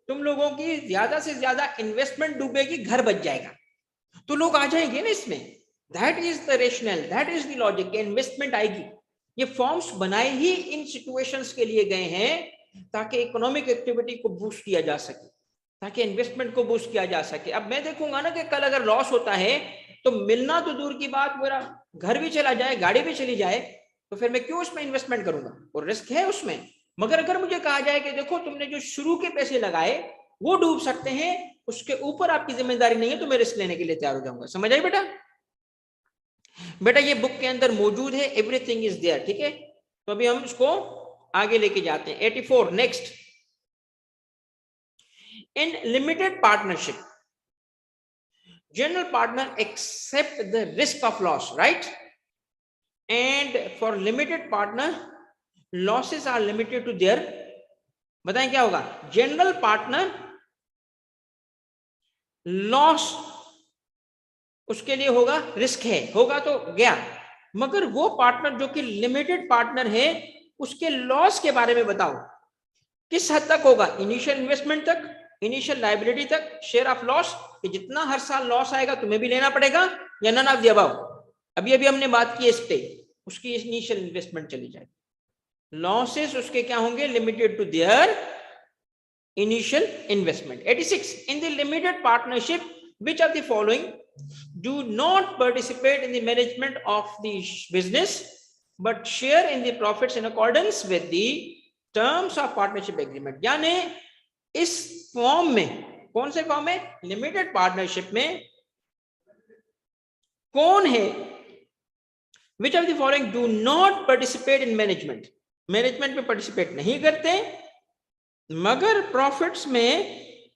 तुम लोगों की ज्यादा से ज्यादा इन्वेस्टमेंट डूबेगी, घर बच जाएगा, तो लोग आ जाएंगे ना इसमें। That is the rational, that is the logic, investment आएगी। ये फॉर्म्स बनाए ही इन सिचुएशंस के लिए गए हैं ताकि इकोनॉमिक एक्टिविटी को बूस्ट किया जा सके, ताकि इन्वेस्टमेंट को बूस्ट किया जा सके। अब मैं देखूंगा ना कि कल अगर लॉस होता है तो मिलना तो दूर की बात, मेरा घर भी चला जाए, गाड़ी भी चली जाए, तो फिर मैं क्यों उसमें इन्वेस्टमेंट करूंगा? और रिस्क है उसमें। मगर अगर मुझे कहा जाए कि देखो तुमने जो शुरू के पैसे लगाए वो डूब सकते हैं, उसके ऊपर आपकी जिम्मेदारी नहीं है, तो मैं रिस्क लेने के लिए तैयार हो जाऊंगा। समझ आई बेटा? बेटा ये बुक के अंदर मौजूद है, एवरीथिंग इज देयर, ठीक है? तो अभी हम इसको आगे लेके जाते हैं। 84 next, in limited partnership, general partner accept the risk of loss, right? And for limited partner losses are limited to their, बताएं क्या होगा? जनरल पार्टनर लॉस उसके लिए होगा, रिस्क है, होगा तो गया। मगर वो पार्टनर जो कि लिमिटेड पार्टनर है, उसके लॉस के बारे में बताओ, किस हद तक होगा? इनिशियल इन्वेस्टमेंट तक, इनिशियल लायबिलिटी तक, शेयर ऑफ लॉस, कि जितना हर साल लॉस आएगा तुम्हें भी लेना पड़ेगा, या नन ऑफ द अबव? अभी अभी हमने बात की इस पे, उसकी इनिशियल इन्वेस्टमेंट चली जाएगी। लॉसेस उसके क्या होंगे? Limited to their initial investment. 86, in the limited partnership which of the following do not participate in the management of the business but share in the profits in accordance with the terms of partnership agreement? यानी इस form में, कौन से form में? Limited partnership में कौन है? विच of the following do not participate in management, management में पार्टिसिपेट नहीं करते मगर प्रॉफिट्स में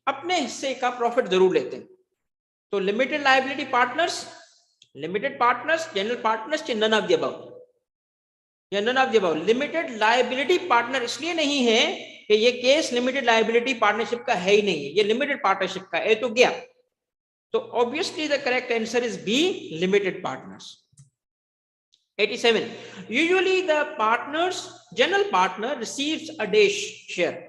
अपने हिस्से का प्रॉफिट जरूर लेते हैं। तो limited liability partners, limited partners, general partners, none of the above, या none of the above? Limited liability partner इसलिए नहीं है कि ये केस लिमिटेड लायबिलिटी पार्टनरशिप का है ही नहीं है, ये लिमिटेड पार्टनरशिप का है, तो गया। तो obviously the correct answer is B, limited partners. 87, usually the partners, general partner receives a dash share.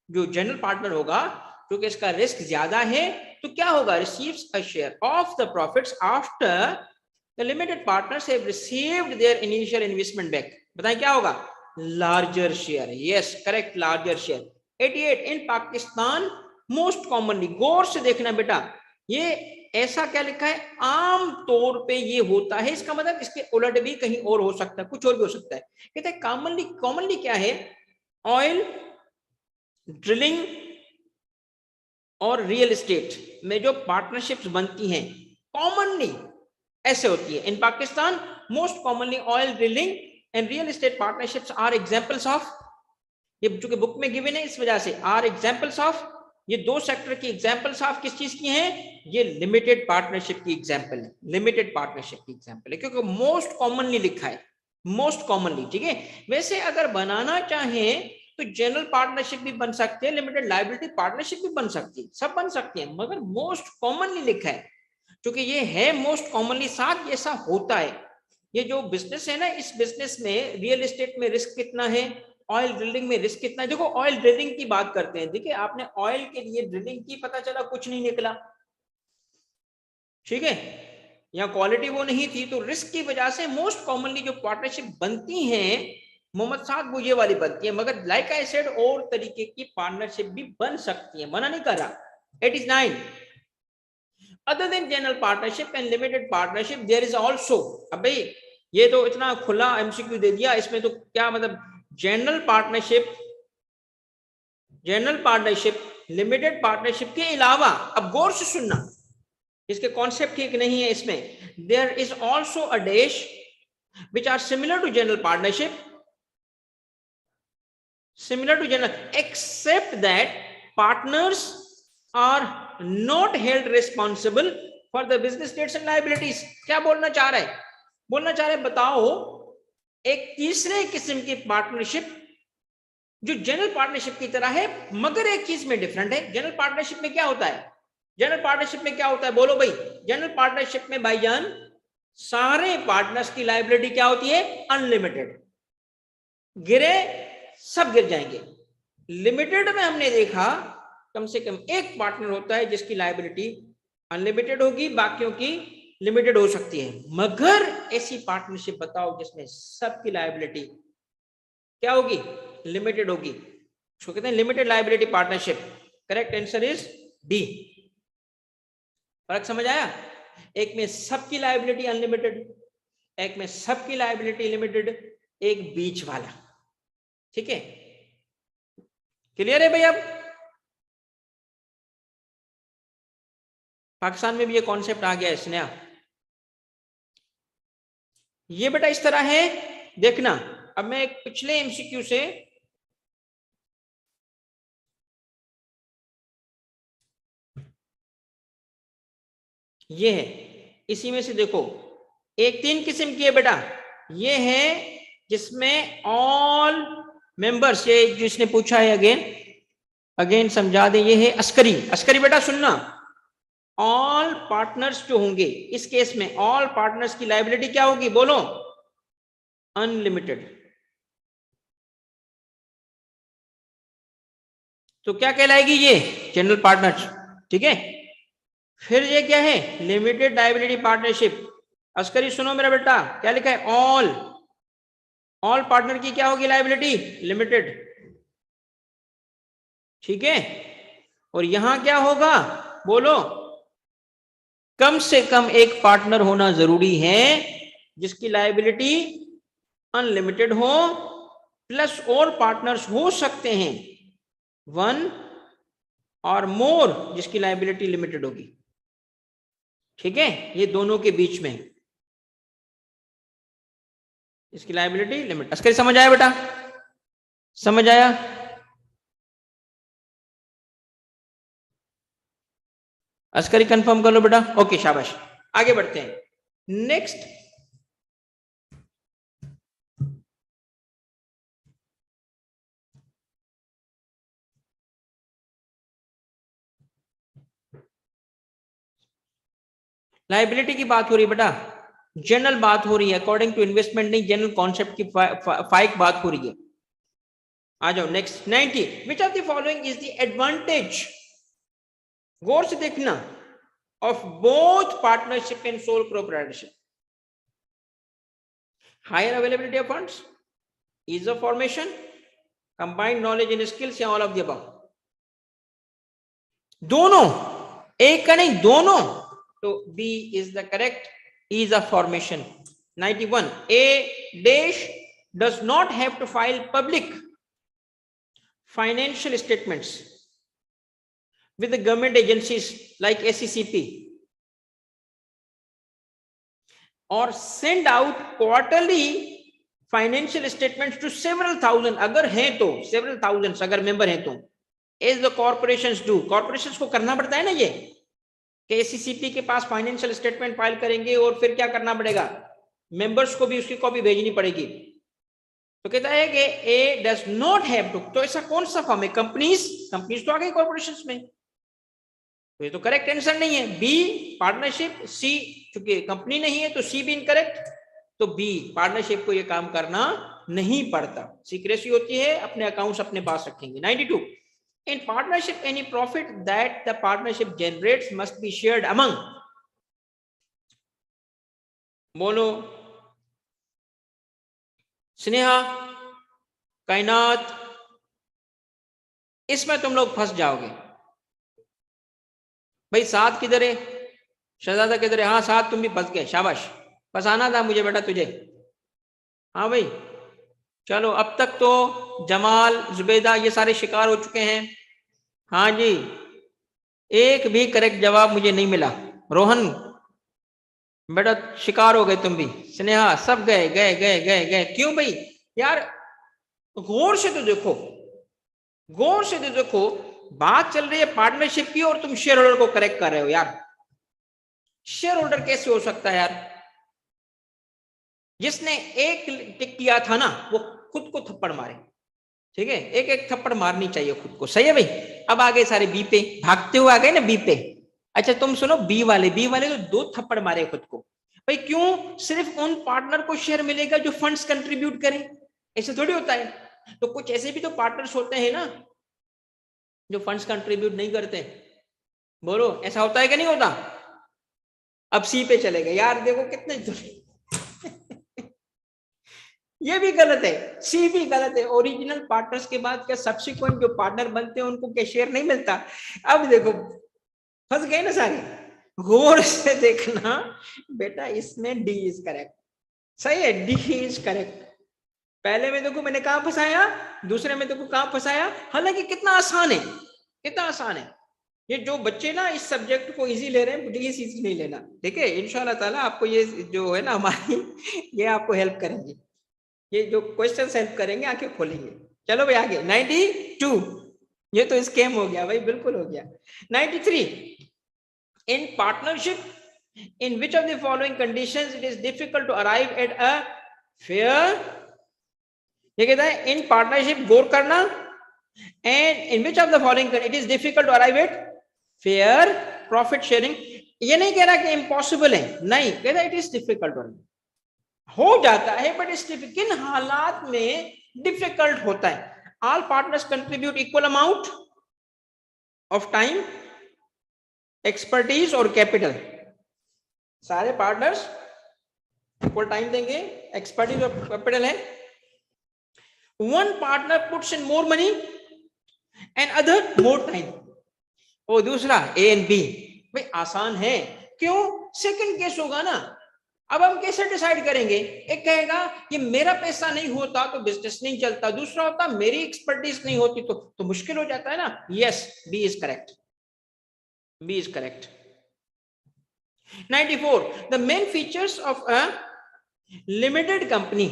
जो जनरल पार्टनर होगा क्योंकि इसका रिस्क ज्यादा है, तो क्या होगा? Receives a share of the profits after the limited partners have received their initial investment back. बताएं क्या होगा? Larger share. Yes correct, larger share. 88, in Pakistan most commonly, गौर से देखना बेटा, ये ऐसा क्या लिखा है? आम तौर पे ये होता है, इसका मतलब इसके उलट भी कहीं और हो सकता है, कुछ और भी हो सकता है। कहते हैं कॉमनली, कॉमनली क्या है? ऑयल, ड्रिलिंग और रियल एस्टेट में जो पार्टनरशिप्स बनती हैं कॉमनली ऐसे होती है। In Pakistan most commonly oil drilling and real estate partnerships are examples of, ये जो कि बुक में गिवन है इस वजह से, आर एग्जांपल्स ऑफ, ये दो सेक्टर की एग्जांपल्स ऑफ किस चीज की हैं? ये लिमिटेड पार्टनरशिप की एग्जांपल है, लिमिटेड पार्टनरशिप की एग्जांपल है, क्योंकि मोस्ट कॉमनली लिखा है, मोस्ट कॉमनली, ठीक है? वैसे अगर बनाना चाहें तो जनरल पार्टनरशिप भी बन सकती है, लिमिटेड लायबिलिटी पार्टनरशिप भी बन सकती है, सब बन सकती है, मगर मोस्ट कॉमनली लिखा है क्योंकि ये है मोस्ट कॉमनली। साथ ऐसा होता है, ये जो बिजनेस है ना, इस बिजनेस में रियल एस्टेट में रिस्क कितना है, ऑयल ड्रिलिंग में रिस्क कितना है? देखो ऑयल ड्रिलिंग की बात करते हैं, देखिए आपने ऑयल के लिए ड्रिलिंग की, पता चला कुछ नहीं निकला, ठीक है, या क्वालिटी वो नहीं थी, तो रिस्क की वजह से मोस्ट कॉमनली जो पार्टनरशिप बनती हैं मोहम्मद साहब वो ये वाली बनती है, मगर लाइक आई सेड और तरीके की पार्टनरशिप भी बन सकती है, मना नहीं कर रहा। 89, other than general partnership and limited partnership there is also, अब भाई ये तो इतना खुला एमसीक्यू दे दिया, इसमें तो क्या मतलब, जनरल पार्टनरशिप लिमिटेड पार्टनरशिप के अलावा, अब गौर से सुनना, इसके कॉन्सेप्ट ठीक नहीं है इसमें, there is also a dash which are similar to general partnership, except that partners are not held responsible for the business debts and liabilities. क्या बोलना चाह रहा है, बताओ एक तीसरे किस्म की पार्टनरशिप जो जनरल पार्टनरशिप की तरह है, मगर एक चीज में डिफरेंट है। जनरल पार्टनरशिप में क्या होता है, बोलो भाई, जनरल पार्टनरशिप में भाईजान सारे पार्टनर्स की लायबिलिटी क्या होती है, अनलिमिटेड, गिरे सब गिर जाएंगे। लिमिटेड में हमने देखा कम से कम एक पार्टनर होता है जिसकी लायबिलिटी अनलिमिटेड होगी, बाकियों की लिमिटेड हो सकती है। मगर ऐसी पार्टनरशिप बताओ जिसमें सबकी लायबिलिटी क्या होगी, लिमिटेड होगी, उसको कहते हैं limited liability partnership. Correct answer is D. फर्क समझ आया, एक में सबकी लायबिलिटी अनलिमिटेड, एक में सबकी लायबिलिटी लिमिटेड, एक बीच वाला। ठीक है, क्लियर है भाई? अब पाकिस्तान में भी ये कॉन्सेप्ट आ गया है स्नेहा। ये बेटा इस तरह है, देखना। अब मैं एक पिछले एमसीक्यू से ये है, इसी में से देखो, एक 3 किस्म की है बेटा। ये है जिसमें ऑल मेंबर्स, ये जिसने पूछा है अगेन समझा दे, ये है अस्करी बेटा सुनना, ऑल पार्टनर्स जो होंगे इस केस में, ऑल पार्टनर्स की लायबिलिटी क्या होगी, बोलो, अनलिमिटेड। तो क्या कहलाएगी ये, जनरल पार्टनर्स। ठीक है, फिर ये क्या है, लिमिटेड लायबिलिटी पार्टनरशिप। अस्करी सुनो मेरा बेटा, क्या लिखा है, ऑल पार्टनर की क्या होगी लायबिलिटी, लिमिटेड। ठीक है, और यहां क्या होगा, बोलो, कम से कम एक पार्टनर होना जरूरी है जिसकी लायबिलिटी अनलिमिटेड हो, प्लस और पार्टनर्स हो सकते हैं 1 और मोर जिसकी लायबिलिटी लिमिटेड होगी। ठीक है, ये दोनों के बीच में इसकी लायबिलिटी लिमिट। अस्करी समझ आया बेटा, समझ आया? अस्करी कंफर्म कर लो बेटा, ओके शाबाश। आगे बढ़ते हैं, नेक्स्ट लायबिलिटी की बात हो रही है बेटा, जनरल बात हो रही है, अकॉर्डिंग टू इन्वेस्टमेंट नहीं, जनरल कॉन्सेप्ट की फाइक बात हो रही है। आ जाओ next 90, which of the following is the advantage, गौर से देखना, of both partnership and sole proprietorship. Higher availability of funds, ease of formation, combined knowledge and skills, या all of the above? दोनों, एक का नहीं, दोनों। तो B is the correct, ease of formation। 91, a dash does not have to file public financial statements with the government agencies like SECP or send out quarterly financial statements to several thousand, अगर हैं तो several thousands, अगर member हैं तो, as the corporations do, corporations को करना पड़ता है ना ये, कि एससीसीपी के पास फाइनेंशियल स्टेटमेंट फाइल करेंगे और फिर क्या करना पड़ेगा, मेंबर्स को भी उसकी कॉपी भेजनी पड़ेगी। तो कहता है कि ए डज नॉट हैव टू, तो ऐसा कौन सा फॉर्म है, कंपनीज तो आ गई कॉर्पोरेशंस में, तो ये तो करेक्ट आंसर नहीं है। बी पार्टनरशिप, सी चूंकि कंपनी नहीं है तो सी भी इनकरेक्ट, तो बी पार्टनरशिप को ये काम करना नहीं पड़ता, सीक्रेसी होती है, अपने अकाउंट्स अपने पास रखेंगे। 92, in partnership any profit that the partnership generates must be shared among, बोलो स्नेहा, कायनात, इसमें तुम लोग फंस जाओगे। भाई साथ किधर है, शहजादा किधर है, हाँ साथ तुम भी फंस गए, शाबाश, फंसाना था मुझे बेटा तुझे। हाँ भाई, चलो अब तक तो जमाल, जुबैदा ये सारे शिकार हो चुके हैं। हाँ जी, एक भी करेक्ट जवाब मुझे नहीं मिला। रोहन बेटा शिकार हो गए तुम भी, स्नेहा सब गए गए गए गए गए। क्यों भाई यार, गौर से तो देखो, गौर से तो देखो, बात चल रही है पार्टनरशिप की और तुम शेयर होल्डर को करेक्ट कर रहे हो यार। शेयर होल्डर कैसे हो सकता है यार? जिसने एक टिक किया था ना वो खुद को थप्पड़ मारे। ठीक है, एक एक थप्पड़ मारनी चाहिए खुद को। सही है भाई। अब आगे सारे बी पे, भागते हुए आ गए ना बी पे। अच्छा तुम सुनो, बी वाले तो 2 थप्पड़ मारे खुद को। भाई क्यों? सिर्फ उन पार्टनर को शेयर मिलेगा जो फंड्स कंट्रीब्यूट करें, ऐसे थोड़ी होता है। तो कुछ ऐसे भी तो पार्टनर्स होते हैं ना जो फंड्स कंट्रीब्यूट नहीं करते। बोलो ऐसा होता है कि नहीं होता? अब सी पे चले गए यार, देखो कितने ये भी गलत है, सी भी गलत है। ओरिजिनल पार्टनर्स के बाद क्या सब्सिक्वेंट जो पार्टनर बनते हैं उनको क्या शेयर नहीं मिलता? अब देखो फंस गए ना सारे। गौर से देखना बेटा, इसमें डी इज करेक्ट। सही है, डी इज करेक्ट। पहले में देखो मैंने कहां फंसाया, दूसरे में देखो कहां फंसाया। हालांकि कितना आसान है, कितना आसान है। ये जो बच्चे ना इस सब्जेक्ट को इजी ले रहे हैं, डी इजी नहीं लेना। ठीक है, इंशाल्लाह ताला आपको ये जो है ना हमारी ये आपको हेल्प करेंगे, ये जो क्वेश्चन हेल्प करेंगे, आंखें खोलेंगे। चलो भाई आगे 92, ये तो स्कैम हो गया भाई, बिल्कुल हो गया। 93, in partnership in which of the following conditions it is difficult to arrive at a fair, ये कहता है इन पार्टनरशिप गौर करना, and in which of the following it is difficult to arrive at fair profit sharing. ये नहीं कह रहा कि इम्पॉसिबल है, नहीं कह रहा इट इज डिफिकल्ट, हो जाता है बट इस किन हालात में डिफिकल्ट होता है? All partners contribute equal amount of time, expertise और कैपिटल। सारे पार्टनर्स इक्वल टाइम देंगे, एक्सपर्टीज और कैपिटल है। One partner puts in more money and other more time. और दूसरा ए एंड बी। भाई आसान है, क्यों? सेकंड केस होगा ना। अब हम कैसे डिसाइड करेंगे? एक कहेगा कि मेरा पैसा नहीं होता तो बिजनेस नहीं चलता, दूसरा होता मेरी एक्सपर्टीज नहीं होती तो मुश्किल हो जाता है ना। Yes, B is correct, B is correct. 94, the main features of a limited company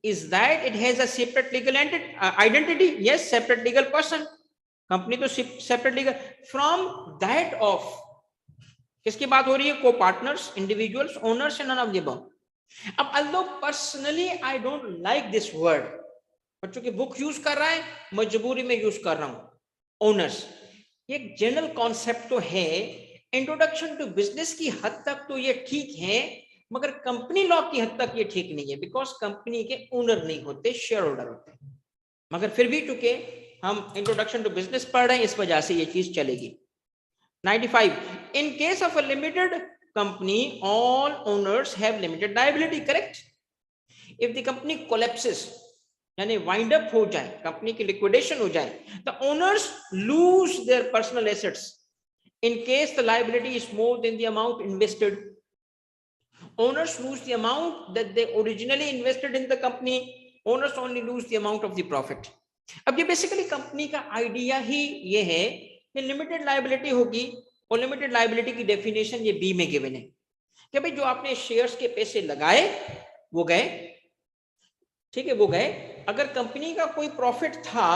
is that it has a separate legal identity. Yes, separate legal person, company तो separate legal from that of, किसकी बात हो रही है? Copartners, individuals, owners and none of the above. अब although personally I don't like this word, बच्चों की book use कर रहा है, मजबूरी में यूज कर रहा हूं। ओनर्स ये जनरल कॉन्सेप्ट तो है, इंट्रोडक्शन टू बिजनेस की हद तक तो ये ठीक है, मगर कंपनी लॉ की हद तक ये ठीक नहीं है, बिकॉज कंपनी के ओनर नहीं होते, शेयर होल्डर होते हैं। मगर फिर भी चूंकि हम इंट्रोडक्शन टू बिजनेस पढ़ रहे हैं, इस वजह से ये चीज चलेगी। 95, in case of a limited company all owners have limited liability. Correct. If the company collapses, यानी वाइंड अप हो जाए, कंपनी की लिक्विडेशन हो जाए, the owners lose their personal assets in case the liability is more than the amount invested. Owners lose the amount that they originally invested in the company, owners only lose the amount of the profit. अब ये basically company का idea ही ये है कि limited liability होगी, और limited liability की definition ये बी में गिवन है कि भाई जो आपने शेयर्स के पैसे लगाए वो गए, ठीक है वो गए। अगर कंपनी का कोई प्रॉफिट था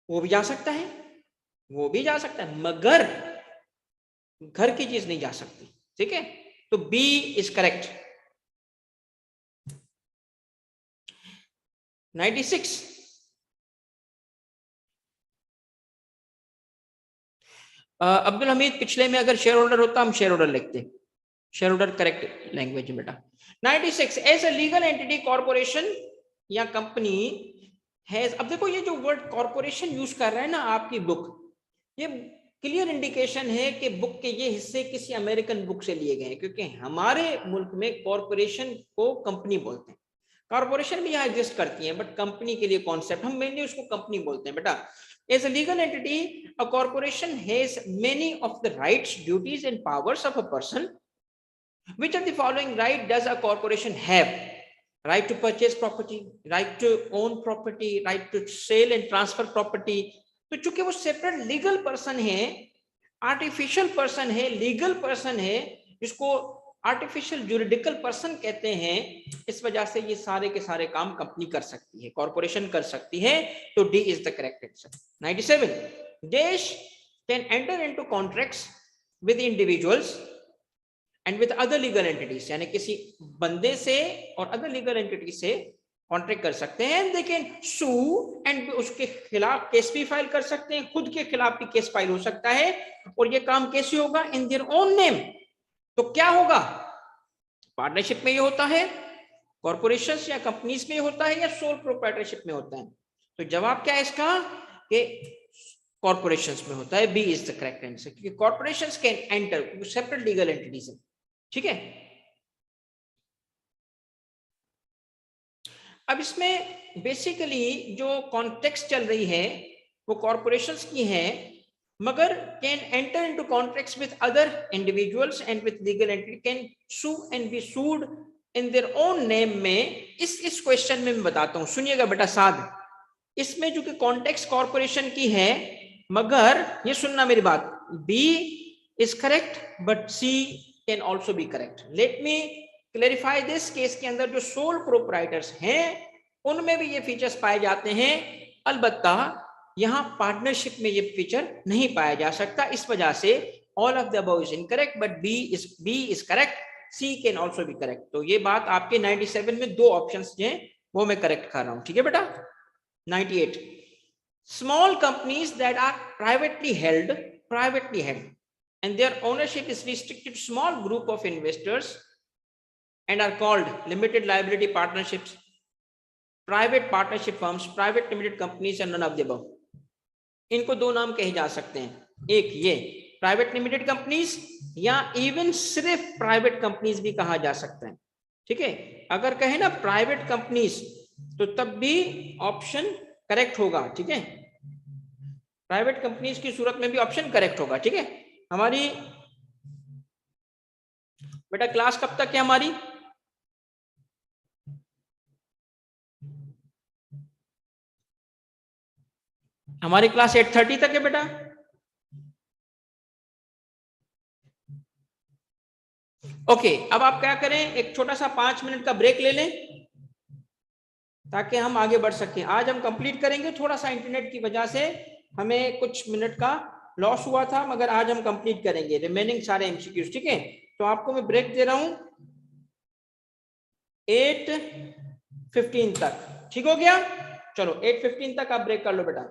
वो भी जा सकता है, वो भी जा सकता है, मगर घर की चीज नहीं जा सकती। ठीक है, तो B is correct. 96, Abdul Hamid पिछले में अगर शेयर होल्डर होता हम शेयर होल्डर लिखते, शेयर होल्डर करेक्ट लैंग्वेज में बेटा। 96, as a legal entity corporation या कंपनी हैज, अब देखो ये जो वर्ड कॉर्पोरेशन यूज कर रहा है ना आपकी बुक, ये क्लियर इंडिकेशन है कि बुक के ये हिस्से किसी अमेरिकन बुक से लिए गए हैं, क्योंकि हमारे मुल्क में कॉर्पोरेशन को कंपनी बोलते हैं। कॉर्पोरेशन भी यहाँ एग्जिस्ट करती है, बट कंपनी के लिए कॉन्सेप्ट हम मेनली उसको कंपनी बोलते हैं बेटा। As a legal entity, a corporation has many of the rights, duties, and powers of a person. Which of the following right does a corporation have? right to purchase property, right to own property, right to sell and transfer property. तो चूंकि वो separate legal person है, artificial person है, legal person है, जिसको artificial juridical person कहते हैं, इस वजह से ये सारे के सारे काम कंपनी कर सकती है, कॉर्पोरेशन कर सकती है। तो D is the correct answer. 97, देश can enter into contracts with individuals and with other legal entities, यानी किसी बंदे से और अदर लीगल एंटिटी से कॉन्ट्रैक्ट कर सकते हैं। दे कैन सू एंड उसके खिलाफ केस भी फाइल कर सकते हैं, खुद के खिलाफ भी केस फाइल हो सकता है। और ये काम कैसे होगा? इन देयर ओन नेम। तो क्या होगा? पार्टनरशिप में ये होता है, कॉर्पोरेशन या कंपनीज में होता है, या सोल प्रोप्राइटरशिप में होता है? तो जवाब क्या है इसका? कि कॉर्पोरेशंस में होता है। B is the correct answer, क्योंकि corporations can enter, separate legal entities है। ठीक है, अब इसमें बेसिकली जो कॉन्टेक्स्ट चल रही है वो कॉर्पोरेशंस की है, मगर can enter into contracts with other individuals and with legal entity, can sue and be sued in their own name में। इस क्वेश्चन में मैं बताता हूं, सुनिएगा बेटा साथ। इसमें जो कि कॉन्टेक्स्ट कॉर्पोरेशन की है, मगर ये सुनना मेरी बात, B is correct but C can also be correct. Let me clarify this. Case के अंदर जो सोल प्रोप्राइटर्स हैं उनमें भी ये फीचर्स पाए जाते हैं, अलबत्ता यहां पार्टनरशिप में ये फीचर नहीं पाया जा सकता। इस वजह से all of the above is incorrect, but B is correct, C can also be correct. तो ये बात आपके 97 में दो ऑप्शंस हैं वो मैं करेक्ट कर रहा हूं। ठीक है बेटा। 98, small companies that are privately held and their ownership is restricted to small group of investors and are called limited liability partnerships, private partnership firms, private limited companies and none of the above। इनको दो नाम कहे जा सकते हैं, एक ये private limited companies, या इवन सिर्फ प्राइवेट कंपनीज भी कहा जा सकता है। ठीक है, अगर कहे ना प्राइवेट कंपनीज तो तब भी ऑप्शन करेक्ट होगा। ठीक है, प्राइवेट कंपनीज की सूरत में भी ऑप्शन करेक्ट होगा। ठीक है, हमारी बेटा क्लास कब तक है हमारी? हमारी क्लास 8:30 तक है बेटा। ओके, अब आप क्या करें, एक छोटा सा 5 मिनट का ब्रेक ले लें ताकि हम आगे बढ़ सकें। आज हम कंप्लीट करेंगे, थोड़ा सा इंटरनेट की वजह से हमें कुछ मिनट का लॉस हुआ था, मगर आज हम कंप्लीट करेंगे रिमेनिंग सारे एमसीक्यूज। ठीक है, तो आपको मैं ब्रेक दे रहा हूं 8:15 तक। ठीक हो गया? चलो 8:15 तक आप ब्रेक कर लो बेटा।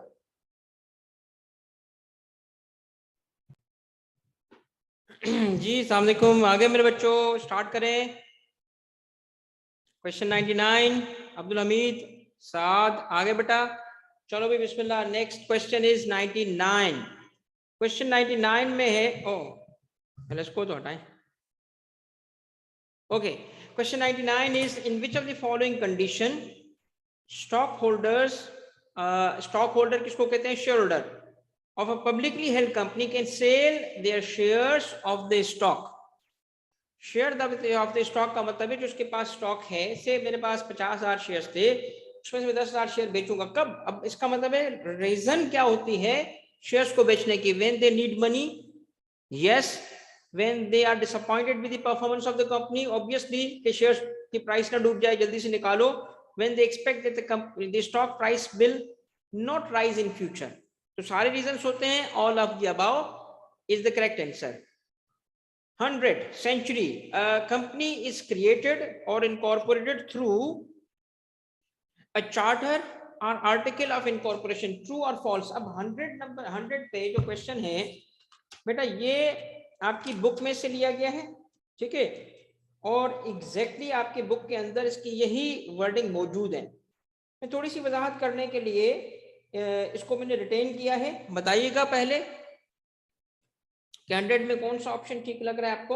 जी अस्सलाम वालेकुम, आगे मेरे बच्चों स्टार्ट करें। क्वेश्चन 99, अब्दुल हमीद साद, आगे बेटा चलो भी बिस्मिल्लाह। Next question is 99। क्वेश्चन 99 में है, पहले इसको तो हटाएं। Okay, question 99 is in which of the following condition stock holder किसको कहते हैं? Share holder of a publicly held company can sell their shares of the stock। Share of the stock का मतलब है जो उसके पास स्टॉक है, से मेरे पास 50,000 शेयर्स थे, उसमें से मैं 10,000 शेयर बेचूंगा। कब? अब इसका मतलब है रीजन क्या होती है शेयर्स को बेचने की? When they need money, yes, when they are disappointed with the performance of the company, obviously कि शेयर्स की प्राइस ना डूब जाए, जल्दी से निकालो। When they expect that the stock price will not rise in future. तो सारे रीजंस होते हैं, all of the above is the correct answer. 100, century, a company is created or incorporated through a charter or article of incorporation, true or false। अब 100 पे जो question है बेटा ये आपकी बुक में से लिया गया है। ठीक है, और एग्जैक्टली आपके बुक के अंदर इसकी यही वर्डिंग मौजूद है। मैं थोड़ी सी वजाहत करने के लिए इसको मैंने रिटेन किया है। बताइएगा पहले कैंडिडेट में कौन सा ऑप्शन ठीक लग रहा है आपको?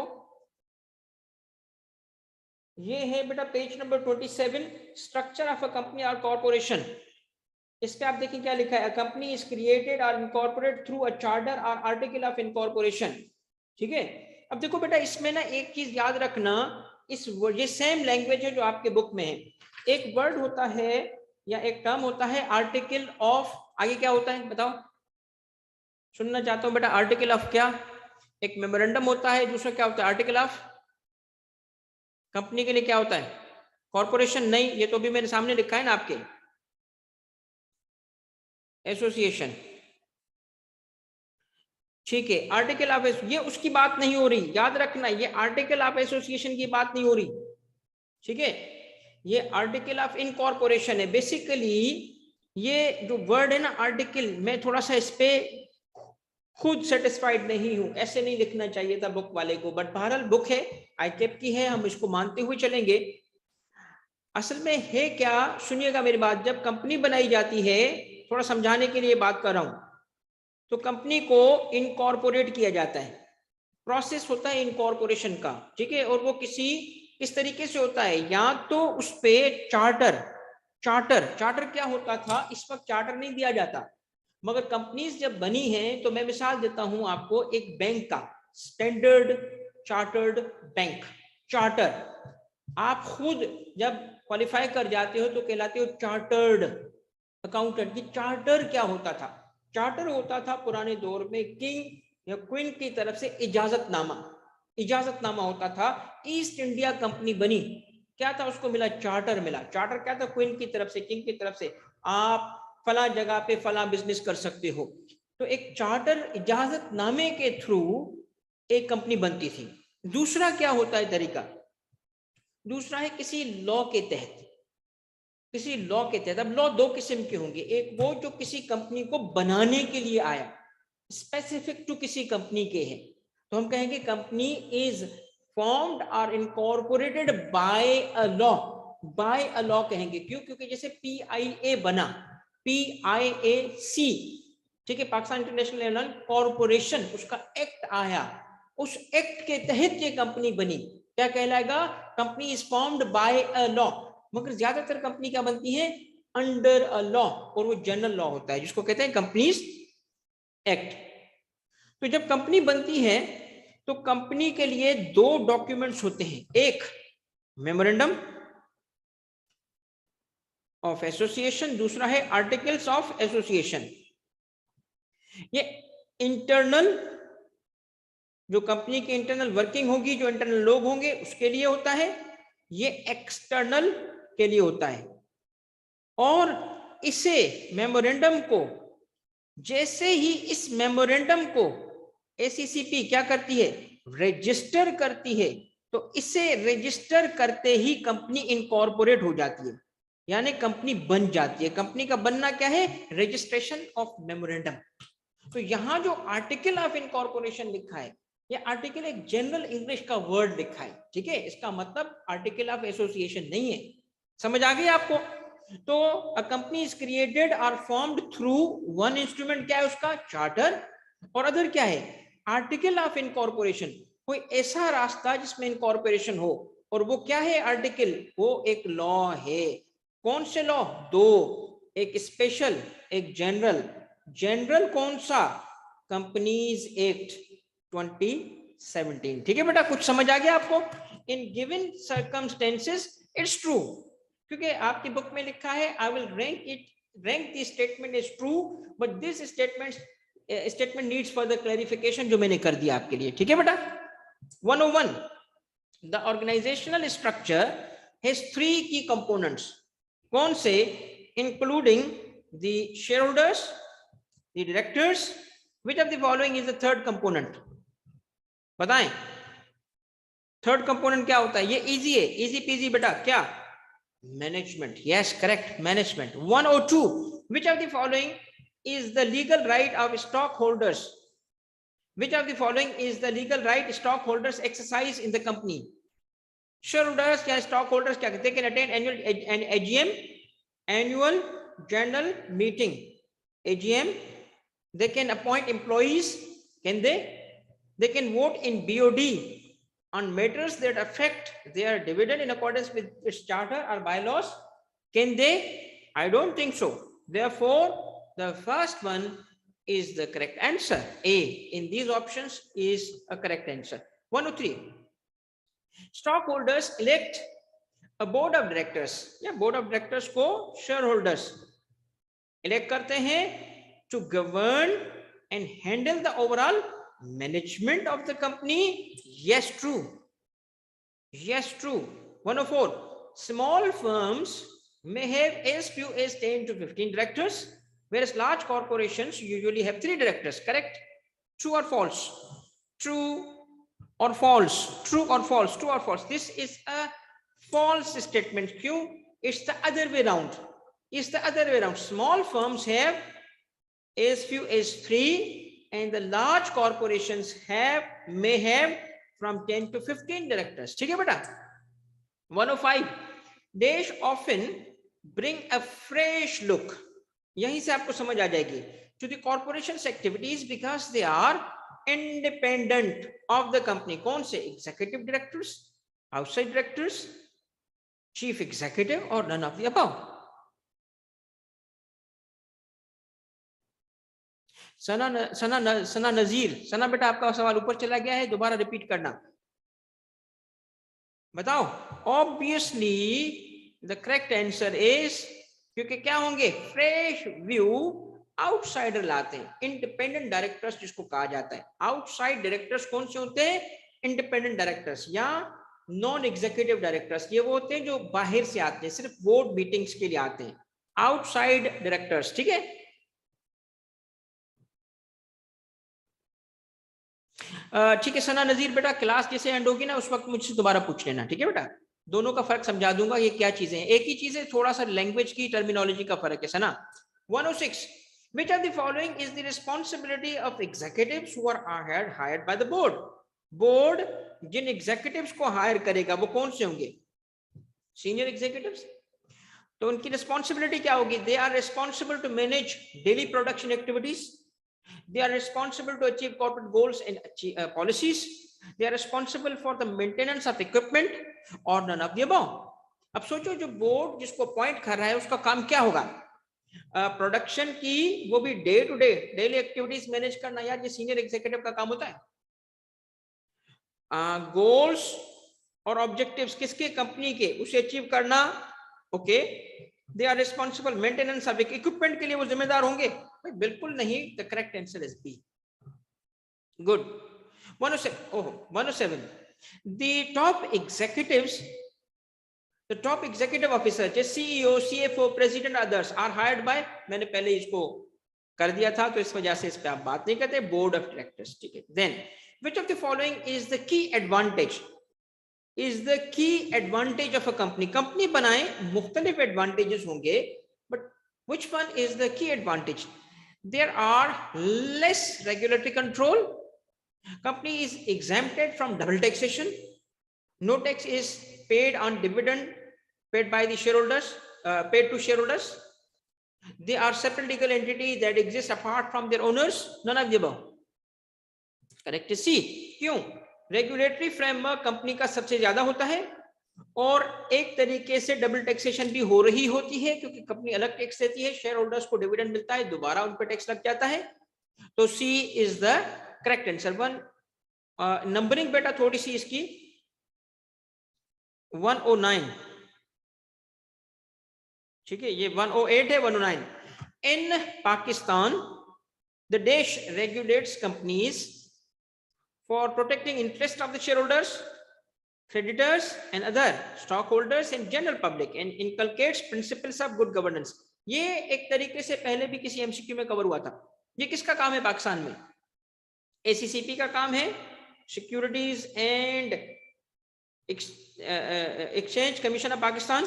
ये है बेटा page number 27, structure of a company और कॉर्पोरेशन। इस पे आप देखिए क्या लिखा है, कंपनी इज क्रिएटेड और इनकॉर्पोरेट थ्रू अ चार्टर और आर्टिकल ऑफ इनकॉर्पोरेशन। ठीक है, अब देखो बेटा इसमें ना एक चीज याद रखना इस ये सेम लैंग्वेज है जो आपके बुक में है। एक वर्ड होता है या एक टर्म होता है आर्टिकल ऑफ, आगे क्या होता है बताओ, सुनना चाहता हूं बेटा। आर्टिकल ऑफ क्या? एक मेमोरेंडम होता है, दूसरा क्या होता है आर्टिकल ऑफ? कंपनी के लिए क्या होता है? कॉर्पोरेशन नहीं, ये तो भी मेरे सामने लिखा है ना आपके, एसोसिएशन। ठीक है, आर्टिकल ऑफ, ये उसकी बात नहीं हो रही, याद रखना, ये आर्टिकल ऑफ एसोसिएशन की बात नहीं हो रही। ठीक है, ये आर्टिकल ऑफ इनकॉर्पोरेशन है। बेसिकली ये जो वर्ड है ना आर्टिकल, मैं थोड़ा सा इस पे खुद सेटिस्फाइड नहीं हूं, ऐसे नहीं लिखना चाहिए था बुक वाले को, बट बहरहाल बुक है, आईकेप की है, हम इसको मानते हुए चलेंगे। असल में है क्या, सुनिएगा मेरी बात, जब कंपनी बनाई जाती है, थोड़ा समझाने के लिए बात कर रहा हूं, तो कंपनी को इनकॉर्पोरेट किया जाता है, प्रोसेस होता है इनकॉर्पोरेशन का। ठीक है, और वो किस तरीके से होता है, या तो उस पे चार्टर क्या होता था, इस वक्त चार्टर नहीं दिया जाता, मगर कंपनीज जब बनी हैं, तो मैं मिसाल देता हूं आपको एक बैंक का, स्टैंडर्ड चार्टर्ड बैंक चार्टर। आप खुद जब क्वालिफाई कर जाते हो तो कहलाते हो चार्टर्ड अकाउंटेंट। की चार्टर क्या होता था? चार्टर होता था पुराने दौर में किंग या क्वीन की तरफ से इजाजतनामा होता था। ईस्ट इंडिया कंपनी बनी, क्या था, उसको मिला चार्टर, मिला चार्टर, क्या था, क्वीन की तरफ से, किंग की तरफ से, आप फला जगह पे फला बिजनेस कर सकते हो। तो एक चार्टर इजाजतनामे के थ्रू एक कंपनी बनती थी। दूसरा क्या होता है तरीका, दूसरा है किसी लॉ के तहत, किसी लॉ के तहत। अब लॉ दो किस्म के होंगे, एक वो जो किसी कंपनी को बनाने के लिए आया, स्पेसिफिक टू किसी कंपनी के है, तो हम कहेंगे कंपनी इज फॉर्म्ड और incorporated by a law, by a law कहेंगे। क्यों? क्योंकि जैसे PIA बना, PIAC, ठीक है, पाकिस्तान इंटरनेशनल एयरलाइन कॉर्पोरेशन, उसका एक्ट आया, उस एक्ट के तहत ये कंपनी बनी, क्या कहलाएगा, company is formed by a law. मगर ज्यादातर कंपनी क्या बनती है, अंडर अ लॉ, और वो जनरल लॉ होता है जिसको कहते हैं कंपनीज एक्ट। तो जब कंपनी बनती है तो कंपनी के लिए दो डॉक्यूमेंट्स होते हैं, एक मेमोरेंडम ऑफ एसोसिएशन, दूसरा है आर्टिकल्स ऑफ एसोसिएशन। ये इंटरनल, जो कंपनी की इंटरनल वर्किंग होगी, जो इंटरनल लोग होंगे उसके लिए होता है, ये एक्सटर्नल के लिए होता है। और इसे मेमोरेंडम को, जैसे ही इस मेमोरेंडम को ACCP क्या करती है, रजिस्टर करती है, तो इसे रजिस्टर करते ही कंपनी इनकॉर्पोरेट हो जाती है, यानी कंपनी बन जाती है। कंपनी का बनना क्या है, रजिस्ट्रेशन ऑफ मेमोरेंडम। तो यहां जो आर्टिकल ऑफ इनकॉर्पोरेशन लिखा है, ये आर्टिकल एक जनरल इंग्लिश का वर्ड लिखा है, ठीक है, इसका मतलब आर्टिकल ऑफ एसोसिएशन नहीं है। समझ आ गई आपको? तो अ कंपनी इज क्रिएटेड और फॉर्म्ड थ्रू वन इंस्ट्रूमेंट, क्या है उसका, चार्टर, और अदर क्या है, आर्टिकल ऑफ इनकॉर्पोरेशन, कोई ऐसा रास्ता जिसमें इनकॉर्पोरेशन हो, और वो क्या है आर्टिकल, वो एक लॉ है। कौन से लॉ? दो, एक स्पेशल, एक जनरल। जनरल कौन सा, कंपनीज एक्ट 2017। ठीक है बेटा, कुछ समझ आ गया आपको? In given circumstances it's true, क्योंकि आपकी बुक में लिखा है I will rank this statement is true, but this statement needs further clarification, जो मैंने कर दिया आपके लिए। ठीक है बेटा। 101, द ऑर्गेनाइजेशनल स्ट्रक्चर हैज 3 की कंपोनेंट्स। कौन से? Including the share holders, the directors, which of the following is the third component? बताएं, थर्ड कंपोनेंट क्या होता है? ये इजी है, इजी पीजी बेटा, क्या? Management. Yes, correct, management. 102, which of the following is the legal right of stockholders? Which of the following is the legal right stockholders exercise in the company? Shareholders या stockholders क्या कहते हैं? Can attend AGM, annual general meeting, AGM. They can appoint employees. Can they? They can vote in BOD on matters that affect their dividend in accordance with its charter or bylaws. Can they? I don't think so. Therefore, the first one is the correct answer. A in these options is a correct answer. 103. Stockholders elect a board of directors, या board of directors को shareholders elect करते हैं to govern and handle the overall management of the company. Yes true, yes true. 104, small firms may have as few as 10 to 15 directors, whereas large corporations usually have 3 directors. Correct? True or false? True or false? True or false? True or false? This is a false statement. Q, it's the other way around. It's the other way around. Small firms have as few as 3 and the large corporations may have from 10 to 15 directors. ठीक है बेटा? 105, they often bring a fresh look. यहीं से आपको समझ आ जाएगी. To the corporation's activities because they are independent of the company. कौन से? Executive directors, outside directors, chief executive, or none of the above. सना नजीर, सना बेटा आपका सवाल ऊपर चला गया है, दोबारा रिपीट करना. बताओ. Obviously the correct answer is, क्योंकि क्या होंगे? फ्रेश व्यू आउटसाइडर लाते हैं. इंडिपेंडेंट डायरेक्टर्स जिसको कहा जाता है. आउटसाइड डायरेक्टर्स कौन से होते हैं? इंडिपेंडेंट डायरेक्टर्स या नॉन एग्जीक्यूटिव डायरेक्टर्स. ये वो होते हैं जो बाहर से आते हैं, सिर्फ बोर्ड मीटिंग्स के लिए आते हैं. Outside directors. ठीक है. ठीक है सना नजीर बेटा, क्लास जैसे एंड होगी ना उस वक्त मुझसे दोबारा पूछ लेना. ठीक है बेटा, दोनों का फर्क समझा दूंगा. ये क्या चीजें हैं? एक ही चीज है, थोड़ा सा लैंग्वेज की टर्मिनोलॉजी का फर्क है सना. 106, which of the following is the responsibility of executives who are hired by the board? Board जिन एग्जीक्यूटिव्स को हायर करेगा वो कौन से होंगे? Senior executives. तो उनकी रिस्पॉन्सिबिलिटी क्या होगी? They are responsible to manage daily production activities. They are responsible to achieve corporate goals and policies. They are responsible for the maintenance of equipment or none of the above. अब सोचो जो board जिसको appoint कर रहा है उसका काम क्या होगा? प्रोडक्शन की वो भी day to day daily activities manage करना. यार ये सीनियर एग्जीक्यूटिव का काम होता है. गोल्स और ऑब्जेक्टिव्स किसके? कंपनी के, उसे अचीव करना. Okay. They are responsible maintenance of equipment के लिए वो जिम्मेदार होंगे? बिल्कुल नहीं. The correct answer is B. Good. 107, the top executives, the top executive officers जैसे CEO, CFO, president, others are hired by, मैंने पहले इसको कर दिया था तो इस वजह से इस पे आप बात नहीं करते. Board of directors. ठीक है. then which of the following is the key advantage? is the key advantage of a company? Company बनाए मुख्तलिफ एडवांटेजेस होंगे, but which one is the key advantage? There are less regulatory control. Company is exempted from double taxation. No tax is paid on dividend paid by the shareholders, paid to shareholders. They are separate legal entities that exist apart from their owners. None of the above. Correct is C. क्यों? Regulatory framework company का सबसे ज्यादा होता है और एक तरीके से डबल टैक्सेशन भी हो रही होती है क्योंकि कंपनी अलग टैक्स देती है, शेयर होल्डर्स को डिविडेंड मिलता है, दोबारा उन पर टैक्स लग जाता है. तो C is the correct answer. 1 numbering बेटा थोड़ी सी इसकी 109. ठीक है, ये 108 है, 109. इन पाकिस्तान द देश regulates companies for protecting interest of the shareholders, creditors and other stockholders and general public and inculcates principles of good governance. ये एक तरीके से पहले भी किसी एमसीक्यू में कवर हुआ था. ये किसका काम है पाकिस्तान में? एसीसीपी का काम है, securities and exchange commission of Pakistan,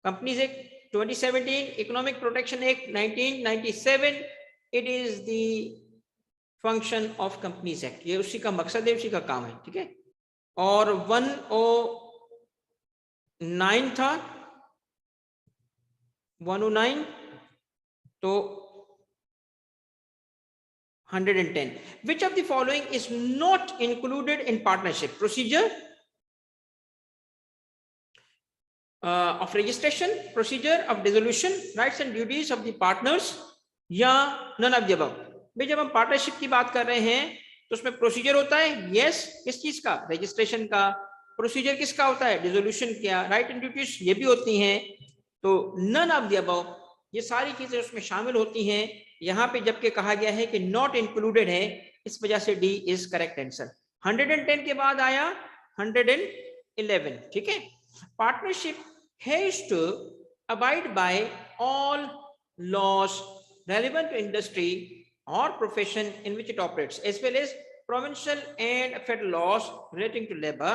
companies act 2017, economic protection act 1997. It is the function of companies act. ये उसी का मकसद है, उसी का काम है. ठीक है. और 109 था, 109 तो 110. which of the following is not included in partnership procedure of registration, procedure of dissolution, rights and duties of the partners, या none of the above? भाई जब हम पार्टनरशिप की बात कर रहे हैं तो उसमें प्रोसीजर होता है. यस. किस चीज का? रजिस्ट्रेशन का, प्रोसीजर किसका होता है, डिसोल्यूशन क्या, राइट एंड ड्यूटीज ये भी होती हैं। तो नन ऑफ द अबव, ये सारी चीजें उसमें शामिल होती हैं। यहाँ पे जबकि कहा गया है कि नॉट इंक्लूडेड है, इस वजह से डी इज करेक्ट आंसर। 110 के बाद आया 111, ठीक है। Partnership has to abide by all laws relevant to industry or profession in which it operates, as well as provincial and federal laws relating to labor,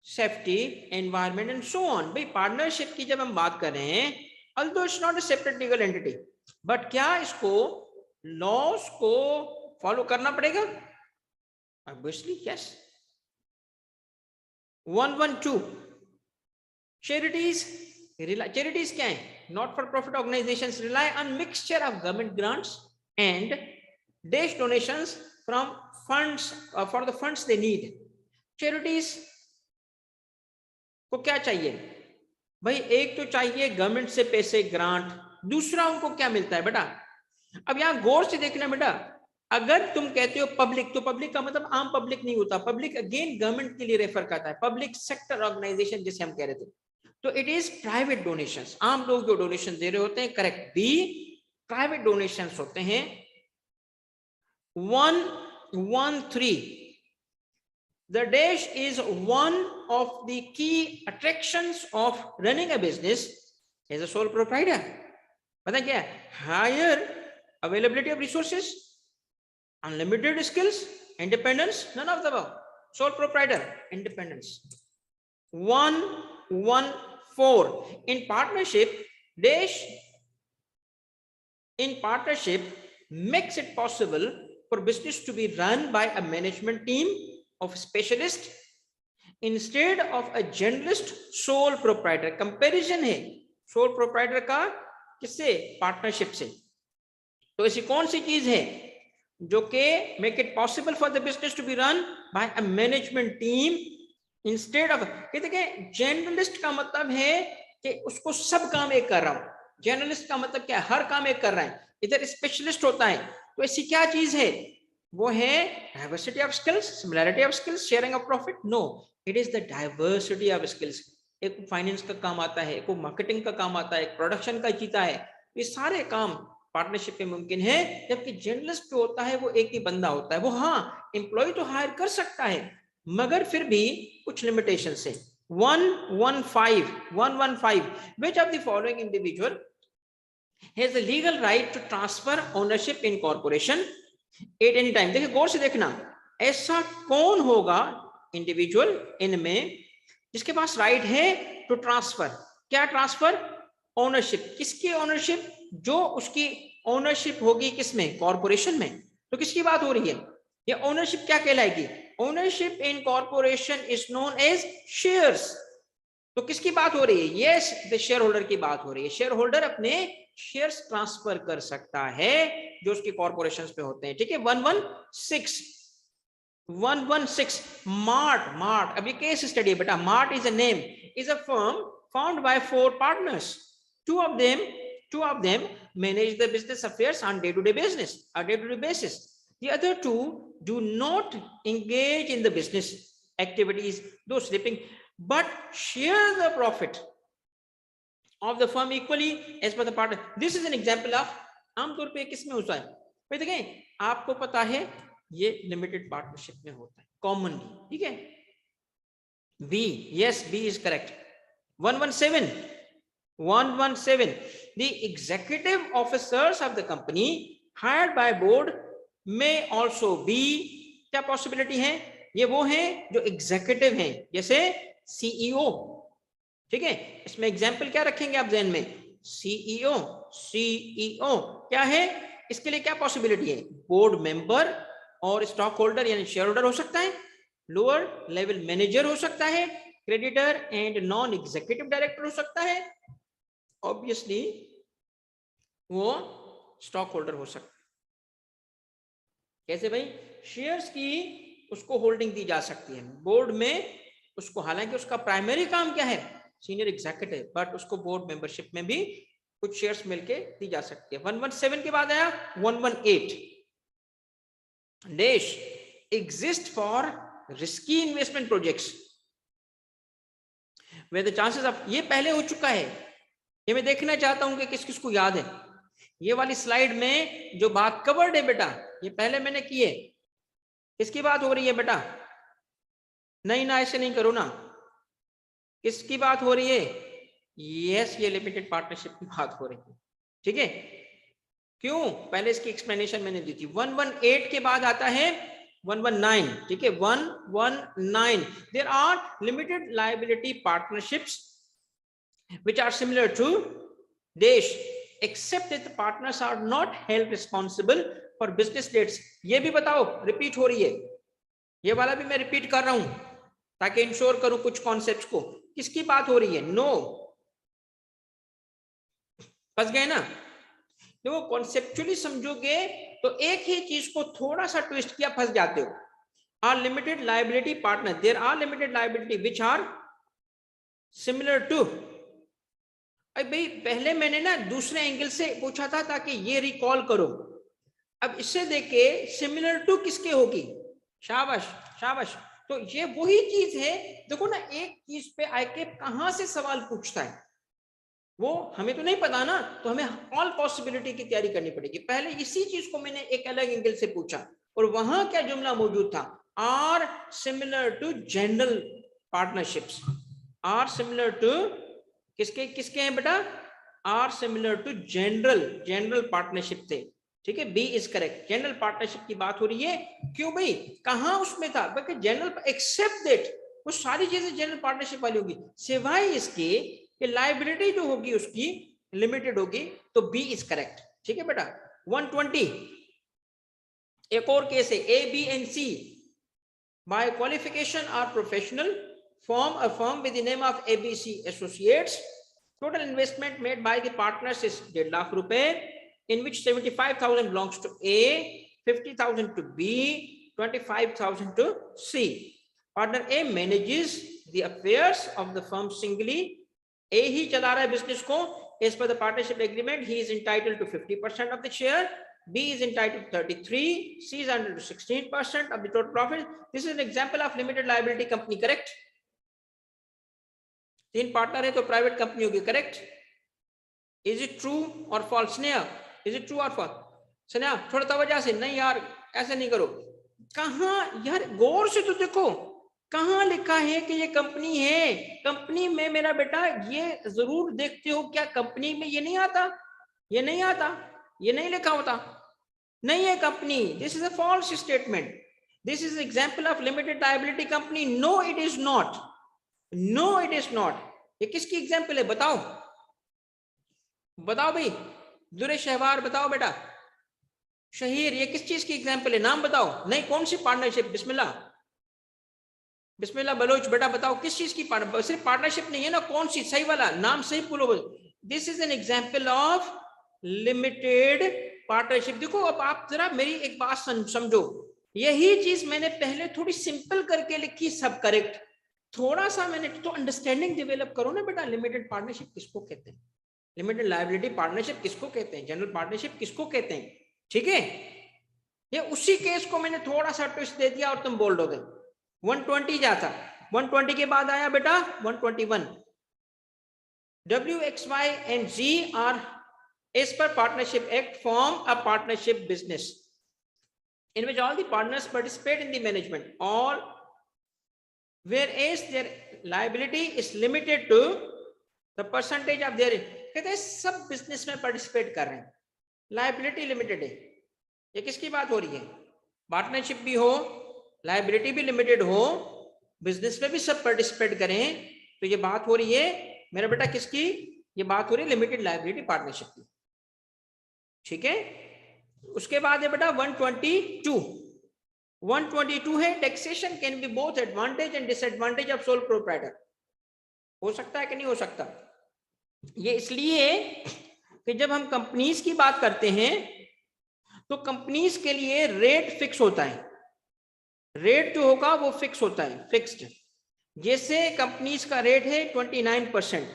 safety, environment and so on। भाई partnership की जब हम बात कर रहे हैं, although it's not a separate legal entity, but क्या इसको लॉस को फॉलो करना पड़ेगा? Obviously yes। 112 charities क्या है? Not for profit organizations rely on mixture of government grants and dash donations from funds for the funds they need। charities को क्या चाहिए भाई? एक तो चाहिए गवर्नमेंट से पैसे, ग्रांट, दूसरा उनको क्या मिलता है बेटा? अब यहां गौर से देखना बेटा, अगर तुम कहते हो पब्लिक, तो पब्लिक का मतलब आम पब्लिक नहीं होता, पब्लिक अगेन गवर्नमेंट के लिए रेफर करता है, पब्लिक सेक्टर ऑर्गेनाइजेशन जिसे हम कह रहे थे। तो इट इज प्राइवेट डोनेशंस, आम लोग जो डोनेशन दे रहे होते हैं, करेक्ट बी प्राइवेट डोनेशंस होते हैं। 113 the dash is one of the key attractions of running a business as a sole proprietor। पता क्या है? higher availability of resources, unlimited skills, independence, none of the above। sole proprietor, independence। 114 in partnership dash in partnership makes it possible for business to be run by a management team of specialist instead of a generalist sole proprietor। Comparison है sole proprietor का किससे? Partnership से। तो ऐसी कौन सी चीज है जो कि make it possible for the business to be run by a management team instead of, देखिए जनरलिस्ट का मतलब है कि उसको सब काम एक कर रहा हूं, जर्नलिस्ट का मतलब क्या है? हर काम एक कर रहा है। इधर स्पेशलिस्ट होता है। तो ऐसी क्या चीज है? वो है diversity of skills, similarity of skills, sharing of profit. No, it is the diversity of skills. एक फाइनेंस का काम आता है, एक मार्केटिंग का काम आता है, एक प्रोडक्शन का जीता है। ये सारे काम पार्टनरशिप में मुमकिन है। जबकि जर्नलिस्ट जो होता है वो एक ही बंदा होता है। वो हाँ एम्प्लॉय तो हायर कर सकता है, मगर फिर भी कुछ लिमिटेशन से। 115 which of the following individual has the legal right to transfer ownership in corporation at any time? देखिए गौर से देखना, ऐसा कौन होगा इंडिविजुअल इनमें जिसके पास राइट है टू ट्रांसफर? क्या ट्रांसफर? ओनरशिप। किसकी ओनरशिप? जो उसकी ओनरशिप होगी किसमें? कॉर्पोरेशन में। तो किसकी बात हो रही है? ये ओनरशिप क्या कहलाएगी? Ownership in corporation is known as shares. तो किसकी बात हो रही है? यस, द शेयर होल्डर की बात हो रही है। शेयर होल्डर अपने शेयर्स ट्रांसफर कर सकता है जो उसके कॉर्पोरेशंस पे होते हैं। ठीक है। 116 मार्ट। अब ये केस स्टडी है बेटा। Mart is a name, is a firm found by 4 partners. Two of them manage the business affairs on day-to-day basis. The other 2 do not engage in the business activities, though sleeping, but share the profit of the firm equally as per the partner। This is an example of, आमतौर पे किसमें होता है भाई? देखें, आपको पता है ये लिमिटेड पार्टनरशिप में होता है कॉमनली। ठीक है। B, yes B is correct. 117 the executive officers of the company hired by board may also be, क्या पॉसिबिलिटी है? ये वो हैं जो एग्जीक्यूटिव हैं, जैसे सीईओ। ठीक है। इसमें एग्जांपल क्या रखेंगे आप ध्यान में? सीईओ क्या है? इसके लिए क्या पॉसिबिलिटी है? बोर्ड मेंबर और स्टॉक होल्डर यानी शेयर होल्डर हो सकता है, लोअर लेवल मैनेजर हो सकता है, creditor and non executive director हो सकता है, ऑब्वियसली वो स्टॉक होल्डर हो सकता है। कैसे भाई? शेयर्स की उसको होल्डिंग दी जा सकती है बोर्ड में उसको, हालांकि उसका प्राइमरी काम क्या है? सीनियर एग्जीक्यूटिव, बट उसको बोर्ड मेंबरशिप में भी कुछ शेयर्स मिलके दी जा सकती है। 117 के बाद आया 118 dash exist for risky investment projects. where the chances of, ये पहले हो चुका है, ये मैं देखना चाहता हूं कि किस किस को याद है। ये वाली स्लाइड में जो बात कवर्ड है बेटा, ये पहले मैंने की है। किसकी बात हो रही है बेटा? नहीं ना, ऐसे नहीं करो ना। किसकी बात हो रही है? यस, ये लिमिटेड पार्टनरशिप की बात हो रही है। ठीक है, क्यों? पहले इसकी एक्सप्लेनेशन मैंने दी थी। 118 के बाद आता है 119। ठीक है, 119, there are limited liability partnerships which are similar to Desh, except that the partners are not held responsible for business debts। ये भी बताओ, रिपीट हो रही है, ये वाला भी मैं रिपीट कर रहा हूं ताकि इंश्योर करूं कुछ कॉन्सेप्ट्स को। किसकी बात हो रही है? नो, फंस गए ना? देखो, कॉन्सेप्चुअली समझोगे तो एक ही चीज को थोड़ा सा ट्विस्ट किया, फंस जाते हो। Are limited liability partner, there are limited liability which are similar to. भाई पहले मैंने ना दूसरे एंगल से पूछा था ताकि ये रिकॉल करो। अब इससे देखे सिमिलर टू किसके होगी? शाबाश शाबाश। तो ये वही चीज है। देखो ना, एक चीज पे आके कहां से सवाल पूछता है वो हमें तो नहीं पता ना, तो हमें ऑल पॉसिबिलिटी की तैयारी करनी पड़ेगी। पहले इसी चीज को मैंने एक अलग एंगल से पूछा और वहां क्या जुमला मौजूद था? Are similar to general partnerships. Are similar to किसके किसके हैं बेटा? Are similar to general partnership थे। ठीक है, B is correct. General partnership की बात हो रही है। क्यों भाई? कहां उसमें था? बल्कि जनरल, एक्सेप्ट दैट, वो सारी चीजें जनरल पार्टनरशिप वाली होगी, सिवाय इसके कि लायबिलिटी जो होगी उसकी लिमिटेड होगी। तो बी इज करेक्ट। ठीक है बेटा। 120 एक और केस है, A B and C by qualification are professional, form a firm with the name of ABC Associates. Total investment made by the partners is 1.5 lakh rupees, in which 75,000 belongs to A, 50,000 to B, 25,000 to C. Partner A manages the affairs of the firm singly. A ही चला रहा है business को। As per the partnership agreement, he is entitled to 50% of the share. B is entitled to 33. C is entitled to 16% of the total profit. This is an example of limited liability company, correct? 3 partner है तो private company होगी, correct? Is it true और false? Sneha, is it true और false? Sneha थोड़ा तवज्जो से, नहीं यार ऐसे नहीं करो। कहां यार, गौर से तो देखो, कहां लिखा है कि ये कंपनी है? कंपनी में मेरा बेटा ये जरूर देखते हो क्या, कंपनी में ये नहीं आता, ये नहीं आता, ये नहीं लिखा होता, नहीं है company. This is a false statement. This is example of limited liability company. No it is not, no it is not. ये किसकी एग्जाम्पल है? बताओ बताओ भाई, दुरे शहवार बताओ बेटा। शहीर, ये किस चीज की एग्जाम्पल है? नाम बताओ। नहीं, कौन सी पार्टनरशिप? बिस्मिल्लाह, बिस्मिल्लाह बलोच बेटा बताओ किस चीज की पार्टनर? सिर्फ पार्टनरशिप नहीं है ना, कौन सी? सही वाला नाम सही बोलो। This is an example of limited partnership. देखो, अब आप जरा मेरी एक बात समझो, यही चीज मैंने पहले थोड़ी सिंपल करके लिखी, सब करेक्ट। थोड़ा सा मैंने तो अंडरस्टैंडिंग डेवलप करो ना बेटा। लिमिटेड पार्टनरशिप किसको कहते हैं? लिमिटेड लायबिलिटी पार्टनरशिप किसको कहते हैं? जनरल पार्टनरशिप किसको कहते हैं? ठीक है, ये उसी केस को मैंने थोड़ा सा ट्विस्ट दे दिया और तुम बोल दोगे। 120 जाता, 120 के बाद आया बेटा 121। W, X, Y and Z are as per partnership act form a partnership business in which all the partners participate in the management, all whereas their liability is limited to the percentage of their। कहते हैं सब business में participate कर रहे हैं, liability limited है। ये किसकी बात हो रही है? पार्टनरशिप भी हो, लायबिलिटी भी लिमिटेड हो, बिजनेस में भी सब पार्टिसिपेट करें, तो ये बात हो रही है मेरा बेटा किसकी? ये बात हो रही है लिमिटेड लायबिलिटी पार्टनरशिप की। ठीक है, उसके बाद है बेटा 122। 122 है taxation can be both advantage and disadvantage of sole proprietor. हो सकता है कि नहीं हो सकता? ये इसलिए कि जब हम कंपनीज की बात करते हैं तो कंपनीज के लिए रेट फिक्स होता है। रेट जो होगा वो फिक्स होता है, फिक्स्ड। जैसे कंपनीज का रेट है 29%,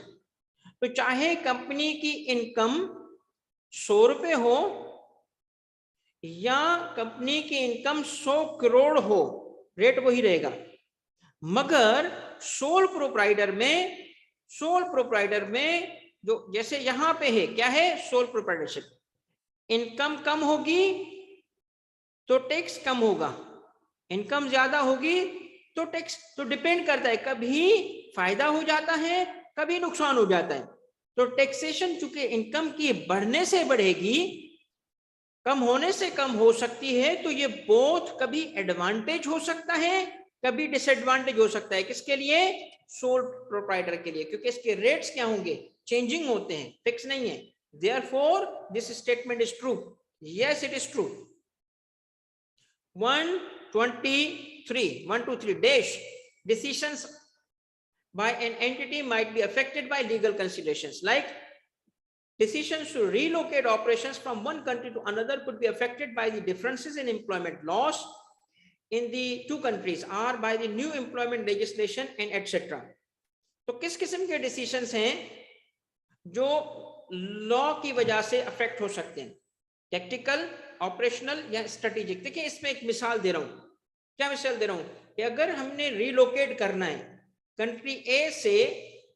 तो चाहे कंपनी की इनकम 100 रुपए हो या कंपनी की इनकम 100 करोड़ हो, रेट वही रहेगा। मगर सोल प्रोप्राइटर में सोल प्रोप्राइटर में जो जैसे यहां पे है क्या है, सोल प्रोप्राइटरशिप, इनकम कम होगी तो टैक्स कम होगा, इनकम ज्यादा होगी तो टैक्स, तो डिपेंड करता है, कभी फायदा हो जाता है कभी नुकसान हो जाता है। तो टैक्सेशन चूंकि इनकम की बढ़ने से बढ़ेगी, कम होने से कम हो सकती है, तो ये बोथ कभी एडवांटेज हो सकता है कभी डिसएडवांटेज हो सकता है। किसके लिए? सोल प्रोप्राइटर के लिए, क्योंकि इसके रेट्स क्या होंगे, चेंजिंग होते हैं, फिक्स नहीं है। Therefore this statement is true, yes it is true. 123 dash decisions by an entity might be affected by legal considerations, like decisions to relocate operations from one country to another could be affected by the differences in employment laws in the two countries or by the new employment legislation and etc. तो किस किस्म के decisions हैं जो law की वजह से affect हो सकते हैं, टेक्निकल, ऑपरेशनल या स्ट्रेटेजिक। देखिए इसमें एक मिसाल दे रहा हूं, क्या मिसाल दे रहा हूं कि अगर हमने रिलोकेट करना है, कंट्री ए से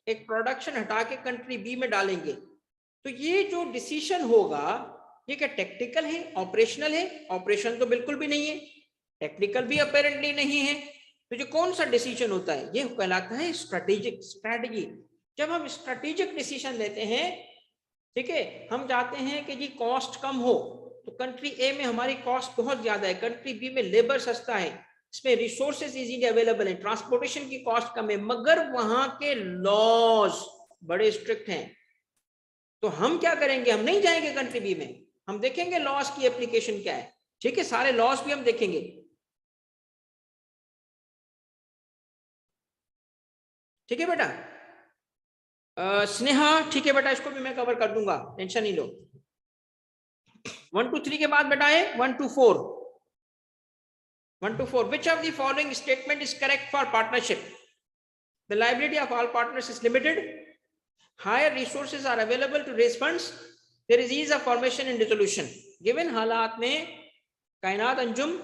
एक प्रोडक्शन हटा के कंट्री बी में डालेंगे, तो ये जो डिसीजन होगा ये क्या टेक्निकल है, ऑपरेशनल है? ऑपरेशन तो बिल्कुल भी नहीं है, टेक्निकल भी अपेरेंटली नहीं है, तो जो कौन सा डिसीजन होता है ये कहलाता है स्ट्रेटेजिक, स्ट्रेटजी। जब हम स्ट्रेटेजिक डिसीजन लेते हैं, ठीक है, हम चाहते हैं कि जी कॉस्ट कम हो, तो कंट्री ए में हमारी कॉस्ट बहुत ज्यादा है, कंट्री बी में लेबर सस्ता है, इसमें रिसोर्सेज इजीली अवेलेबल है, ट्रांसपोर्टेशन की कॉस्ट कम है, मगर वहां के लॉज बड़े स्ट्रिक्ट हैं। तो हम क्या करेंगे, हम नहीं जाएंगे कंट्री बी में, हम देखेंगे लॉस की एप्लीकेशन क्या है, ठीक है, सारे लॉस भी हम देखेंगे। ठीक है बेटा, स्नेहा ठीक है बेटा, इसको भी मैं कवर कर दूंगा, टेंशन नहीं लो। 1 to 3 के बाद बेटा है 1 to 4। 1 to 4, which of the following statement is correct for partnership? The liability of all partners is limited, higher resources are available to raise funds, there is ease of formation and dissolution. Given हालात में कायनात Anjum,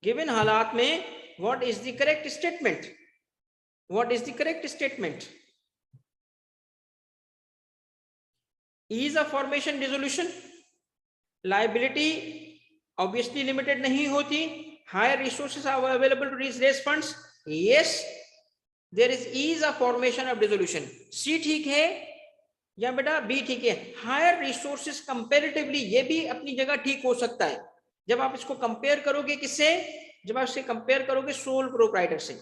given हालात में what is the correct statement? What is the correct statement? Ease of formation, dissolution, liability obviously limited नहीं होती, higher resources are available to raise funds, yes there is ease of formation of dissolution. C ठीक है या बेटा B ठीक है? higher resources comparatively ये भी अपनी जगह ठीक हो सकता है, जब आप इसको कंपेयर करोगे किससे, जब आप इसे कंपेयर करोगे सोल प्रोप्राइटर से,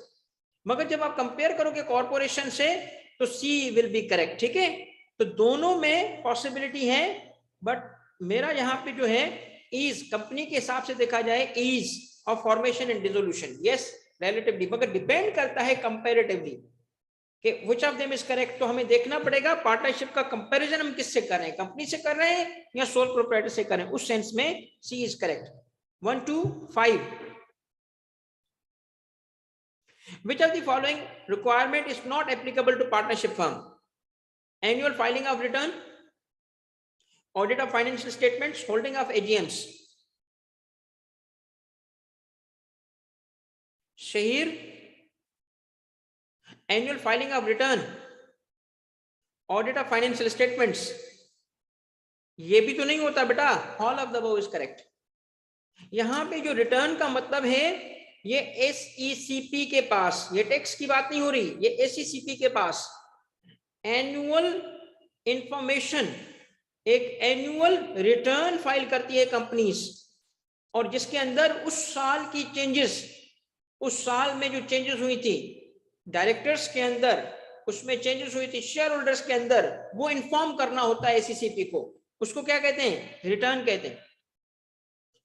मगर जब आप कंपेयर करोगे कॉर्पोरेशन से तो C विल बी करेक्ट। ठीक है, तो दोनों में पॉसिबिलिटी है, बट मेरा यहाँ पे जो है ईज, कंपनी के हिसाब से देखा जाए ease of formation and dissolution, yes relatively, मगर डिपेंड करता है कंपैरेटिवली कि which of them is correct. तो हमें देखना पड़ेगा पार्टनरशिप का कंपैरिजन हम किससे कर रहे हैं, कंपनी से कर रहे हैं या सोल प्रोप्राइटर से कर रहे हैं, उस सेंस में सी is correct. 1 to 5, which of the following requirement is not applicable to partnership firm? Annual filing of return, audit of financial statements, holding of AGMs. Shahir, annual filing of return, audit of financial statements, ये भी तो नहीं होता बेटा, all of the above is correct। यहां पे जो return का मतलब है ये SECP के पास, ये टैक्स की बात नहीं हो रही, ये SECP के पास एनुअल इंफॉर्मेशन, एक एनुअल रिटर्न फाइल करती है कंपनीज, और जिसके अंदर उस साल की चेंजेस, उस साल में जो चेंजेस हुई थी डायरेक्टर्स के अंदर, उसमें चेंजेस हुई थी शेयर होल्डर्स के अंदर, वो इन्फॉर्म करना होता है SECP को, उसको क्या कहते हैं, रिटर्न कहते हैं।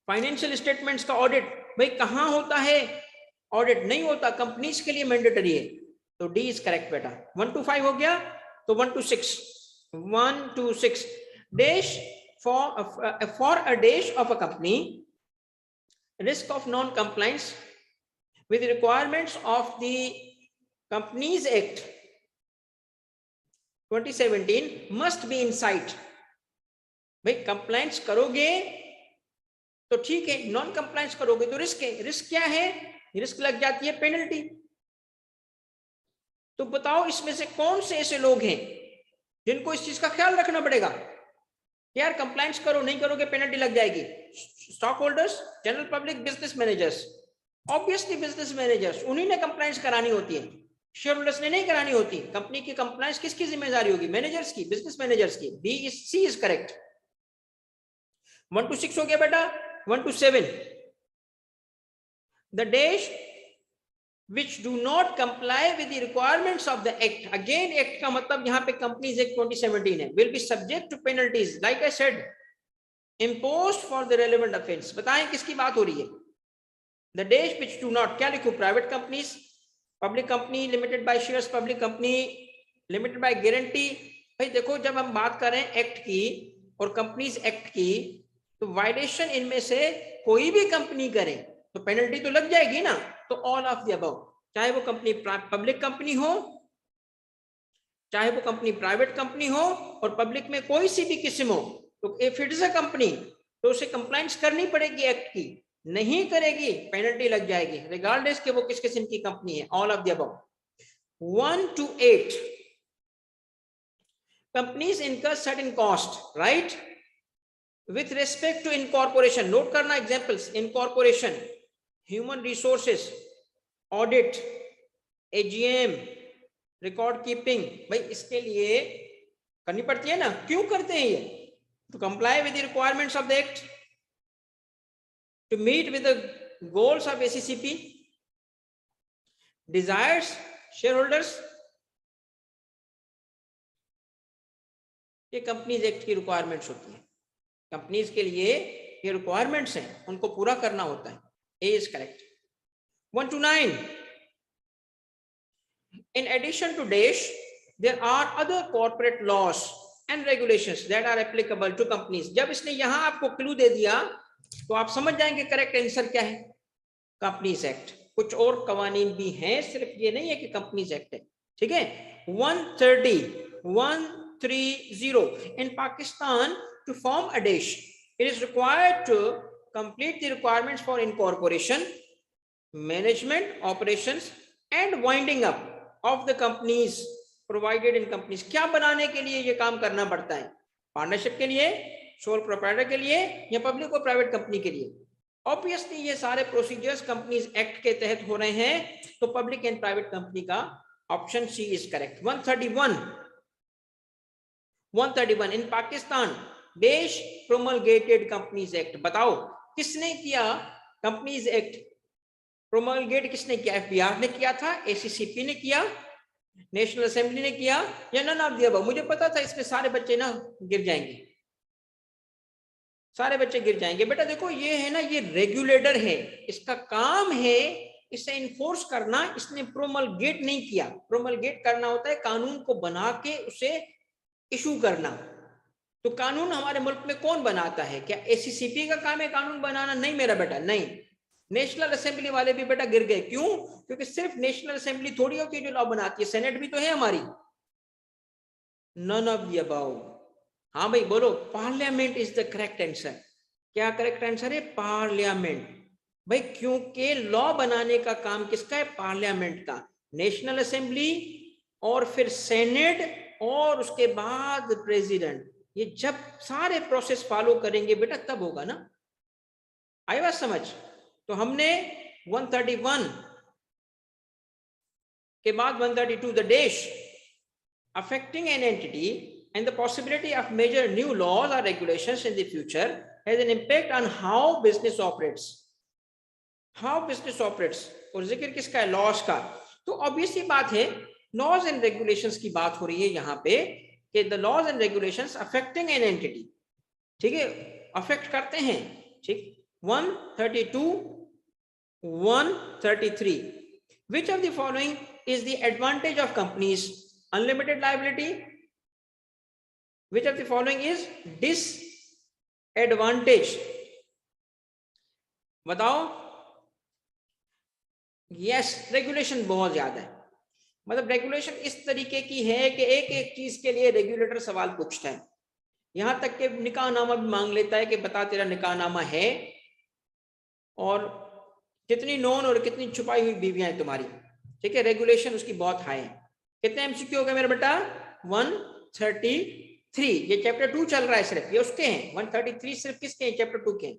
फाइनेंशियल स्टेटमेंट्स का ऑडिट भाई कहां होता है, ऑडिट नहीं होता, कंपनीज के लिए मैंडेटरी है, तो डी इज करेक्ट बेटा। 1 to 5 हो गया, तो 1 to 6, 1 to 6 dash for a dash of a company, risk of non-compliance with the requirements of the Companies Act 2017 must be in sight। भाई कंप्लायंस करोगे तो ठीक है, नॉन कंप्लायंस करोगे तो रिस्क है, रिस्क क्या है, रिस्क लग जाती है पेनल्टी। तो बताओ इसमें से कौन से ऐसे लोग हैं जिनको इस चीज का ख्याल रखना पड़ेगा यार कंप्लायंस करो, नहीं करोगे पेनल्टी लग जाएगी। Stock holders, general public, business managers. Obviously business managers, उन्हीं ने कंप्लायंस करानी होती है, शेयर होल्डर्स ने नहीं करानी होती। कंपनी की कंप्लायंस किसकी जिम्मेदारी होगी? मैनेजर्स की, बिजनेस मैनेजर्स की। सी इज करेक्ट। 1 to 6 हो गया बेटा। 1 to 7, the dash which do not comply with the requirements of the act, again act का मतलब यहाँ पे कंपनीज एक्ट 2017 है, will be subject to penalties like I said imposed for the relevant offense। बताएं किसकी बात हो रही है? the dash which do not, क्या लिखो? Private companies, public company, limited by shares, public company, limited by guarantee. भाई देखो जब हम बात करें एक्ट की और कंपनीज एक्ट की, तो वायलेशन इनमें से कोई भी कंपनी करे तो पेनल्टी तो लग जाएगी ना। तो ऑल ऑफ द अबव, चाहे वो कंपनी पब्लिक कंपनी हो, चाहे वो कंपनी प्राइवेट कंपनी हो, और पब्लिक में कोई सी भी किस्म हो, तो if it is a company तो उसे कंप्लायंस करनी पड़ेगी एक्ट की। नहीं करेगी पेनल्टी लग जाएगी, रिगार्डलेस के वो किस किस्म की कंपनी है। All of the above. 1 to 8, companies incur certain cost right with respect to incorporation। नोट करना examples: incorporation, human resources, audit, AGM, record keeping। भाई इसके लिए करनी पड़ती है ना। क्यों करते हैं ये? to comply with the requirements of the act, to meet with the goals of ACCP, desires shareholders। ये कंपनीज एक्ट की रिक्वायरमेंट्स होती है। कंपनीज के लिए ये रिक्वायरमेंट्स हैं, उनको पूरा करना होता है। ए is correct. 1 to 9, in addition to dash there are other corporate laws and regulations that are applicable to companies। जब इसने यहां आपको क्लू दे दिया तो आप समझ जाएंगे करेक्ट आंसर क्या है। कंपनीज एक्ट, कुछ और कवानीन भी हैं, सिर्फ ये नहीं है कि कंपनीज एक्ट है। ठीक है। 130 in Pakistan, to form a dash it is required to complete the requirements for incorporation, management, operations and winding up of the companies provided in companies। क्या बनाने के लिए ये काम करना पड़ता है? पार्टनरशिप के लिए, सोल प्रोप्राइटर के लिए, या पब्लिक और प्राइवेट कंपनी के लिए? ऑब्वियसली ये सारे प्रोसीजर्स कंपनीज एक्ट के तहत हो रहे हैं, तो पब्लिक एंड प्राइवेट कंपनी का ऑप्शन सी इज करेक्ट। 131 इन पाकिस्तान देश प्रोमलगेटेड कंपनीज एक्ट। बताओ किसने किया कंपनीज एक्ट प्रोमलगेट? किसने किया? एफबीआर ने किया था, एसीसीपी ने किया, नेशनल असेंबली ने किया, या नन ऑफ द अबव? मुझे पता था इसमें सारे बच्चे ना गिर जाएंगे, सारे बच्चे गिर जाएंगे। बेटा देखो ये है ना, ये रेगुलेटर है, इसका काम है इसे इन्फोर्स करना। इसने प्रोमलगेट नहीं किया। प्रोमलगेट करना होता है कानून को बना के उसे इशू करना। तो कानून हमारे मुल्क में कौन बनाता है? क्या एसीसीपी का काम है कानून बनाना? नहीं मेरा बेटा, नहीं। नेशनल असेंबली वाले भी बेटा गिर गए। क्यों? क्योंकि सिर्फ नेशनल असेंबली थोड़ी होती है जो लॉ बनाती है, सेनेट भी तो है हमारी। None of the above. हाँ भाई बोलो, parliament is the correct answer. क्या करेक्ट आंसर है? पार्लियामेंट। भाई क्योंकि लॉ बनाने का काम किसका है? पार्लियामेंट का। नेशनल असेंबली और फिर सेनेट और उसके बाद प्रेसिडेंट, ये जब सारे प्रोसेस फॉलो करेंगे बेटा तब होगा ना। आई बात समझ? तो हमने 131 के बाद 132, the dash affecting an entity and the possibility of major new laws or regulations in the future has an impact on how business operates। how business operates और जिक्र किसका है? लॉस का। तो ऑब्वियसली बात है लॉज एंड रेगुलेशंस की बात हो रही है यहाँ पे कि the laws and regulations affecting an entity. ठीक है, अफेक्ट करते हैं। ठीक। 132, 133, which of the following is the advantage of companies? Unlimited liability। which of the following is disadvantage? बताओ। यस, रेगुलेशन बहुत ज्यादा है। मतलब रेगुलेशन इस तरीके की है कि एक एक चीज के लिए रेगुलेटर सवाल पूछता है। यहां तक कि निकाहनामा भी मांग लेता है कि बता तेरा निकाहनामा है और कितनी नॉन और कितनी छुपाई हुई बीवियां हैं तुम्हारी। ठीक है, रेगुलेशन उसकी बहुत हाई है। कितने एमसीक्यू हो गए मेरे बेटा? 133। ये चैप्टर 2 चल रहा है, सिर्फ ये उसके हैं। 133 सिर्फ किसके हैं? चैप्टर 2 के।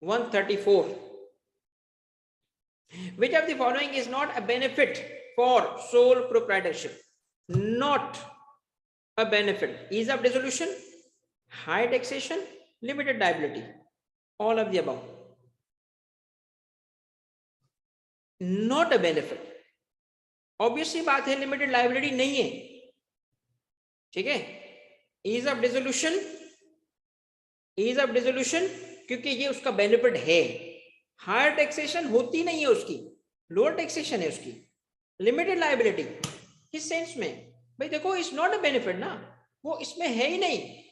134, which of the following is not a benefit for sole proprietorship? Not a benefit. Ease of dissolution, high taxation, limited liability, all of the above. Not a benefit. Obviously बात है, लिमिटेड लाइबिलिटी नहीं है, ठीक है। Ease of dissolution, ease of dissolution क्योंकि ये उसका benefit है। हायर टैक्सेशन होती नहीं है उसकी, लोअर टैक्सेशन है उसकी। लिमिटेड लाइबिलिटी किस सेंस में भाई? देखो, इज नॉट अ बेनिफिट ना, वो इसमें है ही नहीं,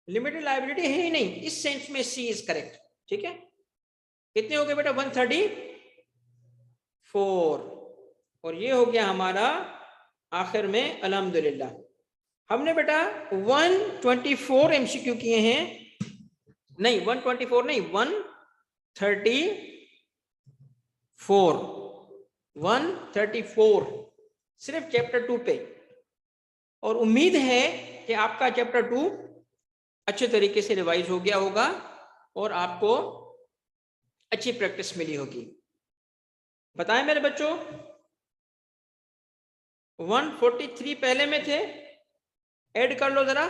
लिमिटेड लाइबिलिटी है ही नहीं, इस सेंस में सी इज करेक्ट, ठीक है। कितने हो गए बेटा? 134। और ये हो गया हमारा आखिर में अल्हम्दुलिल्लाह। हमने बेटा 124 एमसीक्यू किए हैं, नहीं 124 नहीं, 134 सिर्फ चैप्टर 2 पे। और उम्मीद है कि आपका चैप्टर 2 अच्छे तरीके से रिवाइज हो गया होगा और आपको अच्छी प्रैक्टिस मिली होगी। बताएं मेरे बच्चों, 143 पहले में थे, ऐड कर लो जरा।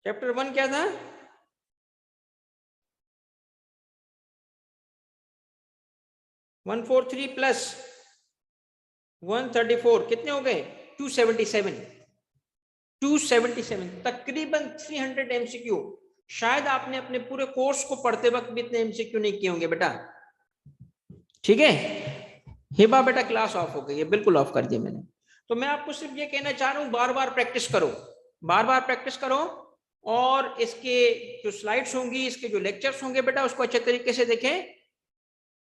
चैप्टर 1 क्या था? (143 प्लस 134) कितने हो गए? 277। 277 तकरीबन 300 एमसीक्यू। शायद आपने अपने पूरे कोर्स को पढ़ते वक्त भी इतने एमसीक्यू नहीं किए होंगे बेटा, ठीक है। हिबा बेटा क्लास ऑफ हो गई है, बिल्कुल ऑफ कर दिया मैंने। तो मैं आपको सिर्फ ये कहना चाह रहा हूं, बार बार प्रैक्टिस करो, बार बार प्रैक्टिस करो। और इसके जो स्लाइड्स होंगी, इसके जो लेक्चर्स होंगे बेटा, उसको अच्छे तरीके से देखें,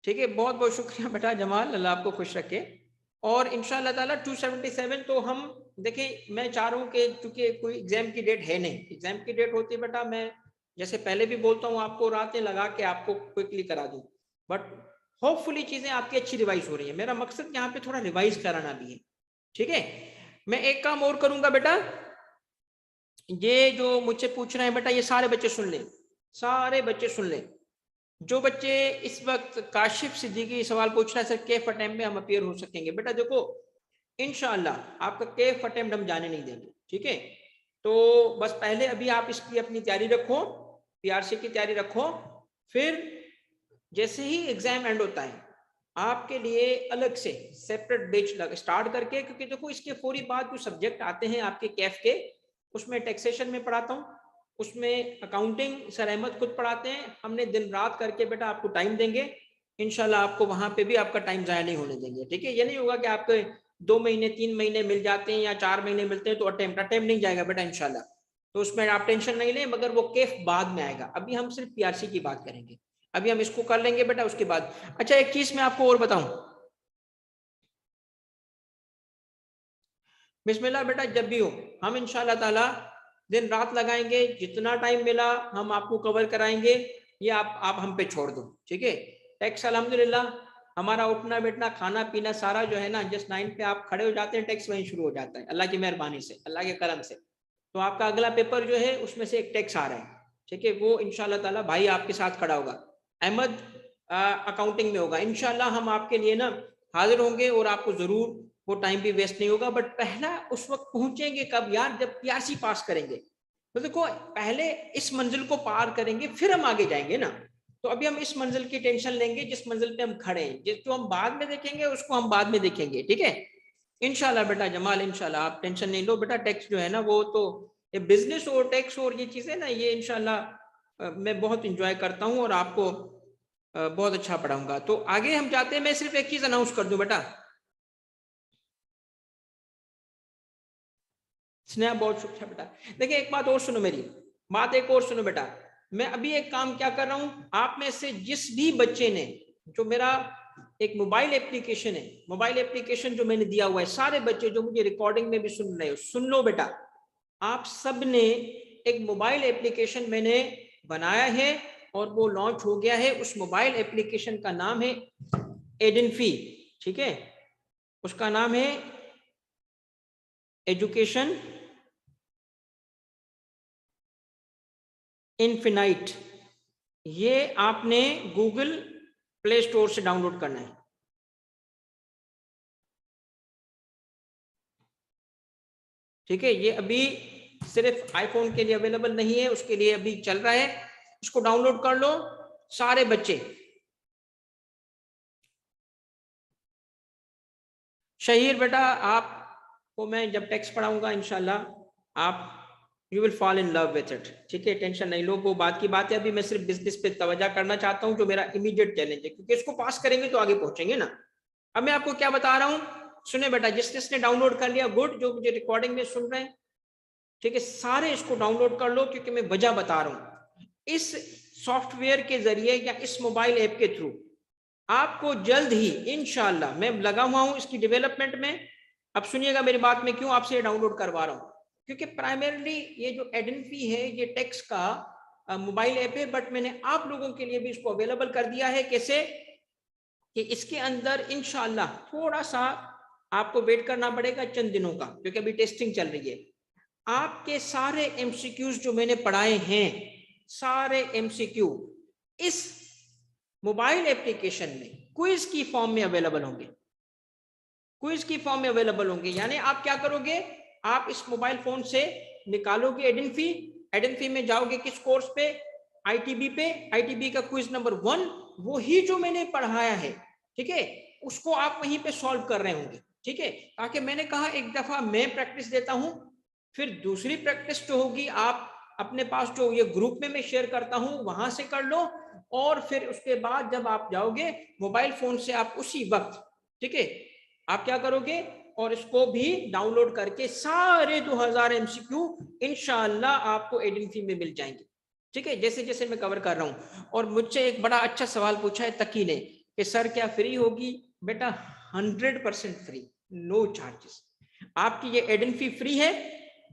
ठीक है। बहुत बहुत शुक्रिया बेटा जमाल, अल्लाह आपको खुश रखे। और इंशाल्लाह ताला 277 तो हम देखें, मैं चाह रहा हूँ कि चूंकि कोई एग्जाम की डेट है नहीं, एग्जाम की डेट होती है बेटा, मैं जैसे पहले भी बोलता हूँ आपको, रातें लगा के आपको क्विकली करा दूं, बट होपफुली चीजें आपकी अच्छी रिवाइज हो रही है। मेरा मकसद यहाँ पे थोड़ा रिवाइज कराना भी है, ठीक है। मैं एक काम और करूंगा बेटा, ये जो मुझसे पूछ रहे हैं बेटा, ये सारे बच्चे सुन लें, सारे बच्चे सुन लें। जो बच्चे इस वक्त काशिफ सिद्दीकी सवाल पूछ रहा है, सर केफ अटेम्प्ट में हम अपीयर हो सकेंगे? बेटा देखो, इंशाअल्लाह आपका केफ अटेम्प्ट हम जाने नहीं देंगे, ठीक है। तो बस पहले अभी आप इसकी अपनी तैयारी रखो, पीआरसी की तैयारी रखो, फिर जैसे ही एग्जाम एंड होता है आपके लिए अलग से सेपरेट बैच स्टार्ट करके, क्योंकि देखो इसके फौरी बाद जो सब्जेक्ट आते हैं आपके कैफ के, उसमें टैक्सेशन में पढ़ाता हूँ, उसमें अकाउंटिंग सर अहमद खुद पढ़ाते हैं। हमने दिन रात करके बेटा आपको टाइम देंगे, इंशाल्लाह आपको वहां पे भी आपका टाइम जाया नहीं होने देंगे, ठीक है। ये नहीं होगा कि आपके 2 महीने 3 महीने मिल जाते हैं या 4 महीने मिलते हैं तो अटेम्प्ट नहीं जाएगा बेटा इंशाल्लाह। तो उसमें आप टेंशन नहीं लें, मगर वो केफ बाद में आएगा, अभी हम सिर्फ पीआरसी की बात करेंगे, अभी हम इसको कर लेंगे बेटा उसके बाद। अच्छा एक चीज मैं आपको और बताऊं, बिस्मिल्लाह बेटा, जब भी हो हम इंशाल्लाह ताला दिन रात लगाएंगे, जितना टाइम मिला हम आपको कवर कराएंगे, ये आप हम पे छोड़ दो, ठीक है। टैक्स अल्हम्दुलिल्लाह हमारा उठना बैठना खाना पीना सारा जो है ना, जस्ट 9 पे आप खड़े हो जाते हैं, टैक्स वहीं शुरू हो जाता है, अल्लाह की मेहरबानी से, अल्लाह के करम से। तो आपका अगला पेपर जो है उसमें से एक टैक्स आ रहा है, ठीक है, वो इंशाल्लाह ताला भाई आपके साथ खड़ा होगा, अहमद अकाउंटिंग में होगा। इंशाल्लाह हम आपके लिए ना हाजिर होंगे और आपको जरूर, वो टाइम भी वेस्ट नहीं होगा। बट पहला उस वक्त पहुंचेंगे कब यार, जब पीआरसी पास करेंगे। तो देखो पहले इस मंजिल को पार करेंगे फिर हम आगे जाएंगे ना। तो अभी हम इस मंजिल की टेंशन लेंगे जिस मंजिल पे हम खड़े हैं, जिसको हम बाद में देखेंगे उसको हम बाद में देखेंगे, ठीक है। इंशाल्लाह बेटा जमाल, इंशाल्लाह आप टेंशन नहीं लो बेटा। टैक्स जो है ना, वो तो ये बिजनेस और टैक्स और ये चीजें ना, ये इंशाल्लाह मैं बहुत इंजॉय करता हूँ और आपको बहुत अच्छा पढ़ाऊंगा। तो आगे हम जाते हैं, मैं सिर्फ एक चीज अनाउंस कर दूं बेटा, स्नेहा बहुत शुक्रिया बेटा। देखिए एक बात और सुनो, मेरी बात एक और सुनो बेटा। मैं अभी एक काम क्या कर रहा हूं, आप में से जिस भी बच्चे ने, जो मेरा एक मोबाइल एप्लीकेशन है, मोबाइल एप्लीकेशन जो मैंने दिया हुआ है, सारे बच्चे जो मुझे रिकॉर्डिंग में भी सुन रहे हो, सुन लो बेटा, आप सब ने एक मोबाइल एप्लीकेशन मैंने बनाया है और वो लॉन्च हो गया है। उस मोबाइल एप्लीकेशन का नाम है एडेनफी, ठीक है। उसका नाम है एजुकेशन इनफिनाइट। ये आपने गूगल प्ले स्टोर से डाउनलोड करना है। ठीक है, ये अभी सिर्फ आईफोन के लिए अवेलेबल नहीं है, उसके लिए अभी चल रहा है। इसको डाउनलोड कर लो सारे बच्चे। शहीर बेटा, आपको मैं जब टेक्स्ट पढ़ाऊंगा इंशाल्लाह आप you will fall in love with it. ठीक है, टेंशन नहीं लो, वो बात की बात है। अभी मैं सिर्फ बिजनेस पे तवज्जो करना चाहता हूँ, जो मेरा इमीडिएट चैलेंज है, क्योंकि इसको पास करेंगे तो आगे पहुंचेंगे ना। अब मैं आपको क्या बता रहा हूँ, सुने बेटा, जिसने डाउनलोड कर लिया गुड, जो मुझे रिकॉर्डिंग में सुन रहे हैं, ठीक है, सारे इसको डाउनलोड कर लो, क्योंकि मैं वजह बता रहा हूँ। इस सॉफ्टवेयर के जरिए या इस मोबाइल ऐप के थ्रू आपको जल्द ही इंशाल्लाह, मैं लगा हुआ हूं इसकी डेवलपमेंट में। अब सुनिएगा मेरी बात, में क्यों आपसे डाउनलोड करवा रहा हूं, क्योंकि प्राइमरीली ये जो एडेंफी है ये टेक्स्ट का मोबाइल ऐप है, बट मैंने आप लोगों के लिए भी इसको अवेलेबल कर दिया है। कैसे कि इसके अंदर इंशाल्लाह थोड़ा सा आपको वेट करना पड़ेगा चंद दिनों का, क्योंकि अभी टेस्टिंग चल रही है। आपके सारे एमसीक्यूज जो मैंने पढ़ाए हैं, सारे एमसीक्यू इस मोबाइल एप्लीकेशन में क्विज की फॉर्म में अवेलेबल होंगे। क्विज की फॉर्म में अवेलेबल होंगे, यानी आप क्या करोगे, आप इस मोबाइल फोन से निकालोगे एडेंफी, एडेंफी में जाओगे किस कोर्स पे, आईटीबी पे, आईटीबी का क्विज नंबर 1, वो ही जो मैंने पढ़ाया है, ठीक है, उसको आप वहीं पे सॉल्व कर रहे होंगे। ठीक है, ताकि मैंने कहा एक दफा मैं प्रैक्टिस देता हूं, फिर दूसरी प्रैक्टिस जो होगी आप अपने पास जो ये ग्रुप में मैं शेयर करता हूं वहां से कर लो, और फिर उसके बाद जब आप जाओगे मोबाइल फोन से आप उसी वक्त, ठीक है, आप क्या करोगे और इसको भी डाउनलोड करके सारे 2000 एमसीक्यू इंशाल्लाह आपको एडेंफी में मिल जाएंगे। ठीक है, जैसे जैसे मैं कवर कर रहा हूं। और मुझसे एक बड़ा अच्छा सवाल पूछा है तकी ने कि सर क्या फ्री होगी? बेटा 100% फ्री, नो चार्जेस। आपकी ये एडेंफी फ्री है,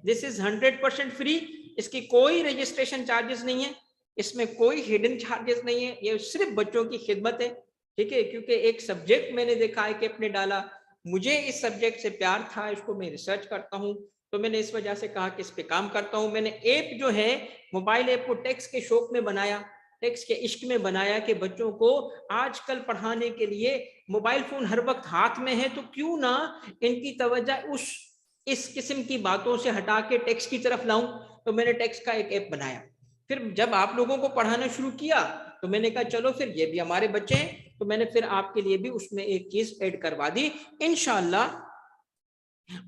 दिस इज 100% फ्री। इसकी कोई रजिस्ट्रेशन चार्जेस नहीं है, इसमें कोई हिडन चार्जेस नहीं है, ये सिर्फ बच्चों की खिदमत है। ठीक है, क्योंकि एक सब्जेक्ट मैंने देखा है कि अपने डाला, मुझे इस सब्जेक्ट से प्यार था, इसको मैं रिसर्च करता हूँ, तो मैंने इस वजह से कहा कि इस पे काम करता हूँ। मैंने ऐप जो है मोबाइल ऐप को टेक्स्ट के शौक में बनाया, टेक्स्ट के इश्क में बनाया कि बच्चों को आजकल पढ़ाने के लिए मोबाइल फोन हर वक्त हाथ में है, तो क्यों ना इनकी तवज्जो उस इस किस्म की बातों से हटा के टेक्स्ट की तरफ लाऊं। तो मैंने टेक्स्ट का एक ऐप बनाया। फिर जब आप लोगों को पढ़ाना शुरू किया तो मैंने कहा चलो फिर ये भी हमारे बच्चे हैं, तो मैंने फिर आपके लिए भी उसमें एक चीज ऐड करवा दी। इंशाल्लाह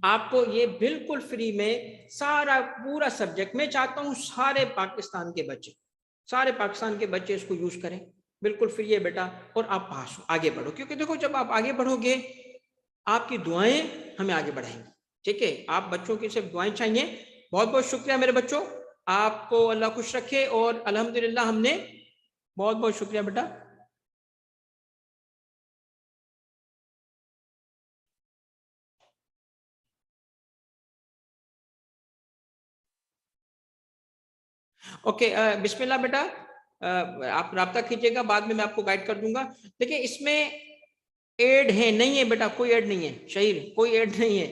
आपको ये बिल्कुल फ्री में सारा पूरा सब्जेक्ट, मैं चाहता हूं सारे पाकिस्तान के बच्चे, सारे पाकिस्तान के बच्चे इसको यूज करें, बिल्कुल फ्री है बेटा, और आप पास हो, आगे बढ़ो। क्योंकि देखो जब आप आगे बढ़ोगे आपकी दुआएं हमें आगे बढ़ाएंगी। ठीक है, आप बच्चों की सिर्फ दुआएं चाहिए। बहुत बहुत शुक्रिया मेरे बच्चों, आपको अल्लाह खुश रखे, और अल्हम्दुलिल्लाह हमने, बहुत बहुत शुक्रिया बेटा। ओके, बिस्मिल्लाह बेटा, आप राब्ता कीजिएगा, बाद में मैं आपको गाइड कर दूंगा। देखिए इसमें एड है नहीं है बेटा, कोई एड नहीं है शहीर, कोई एड नहीं है।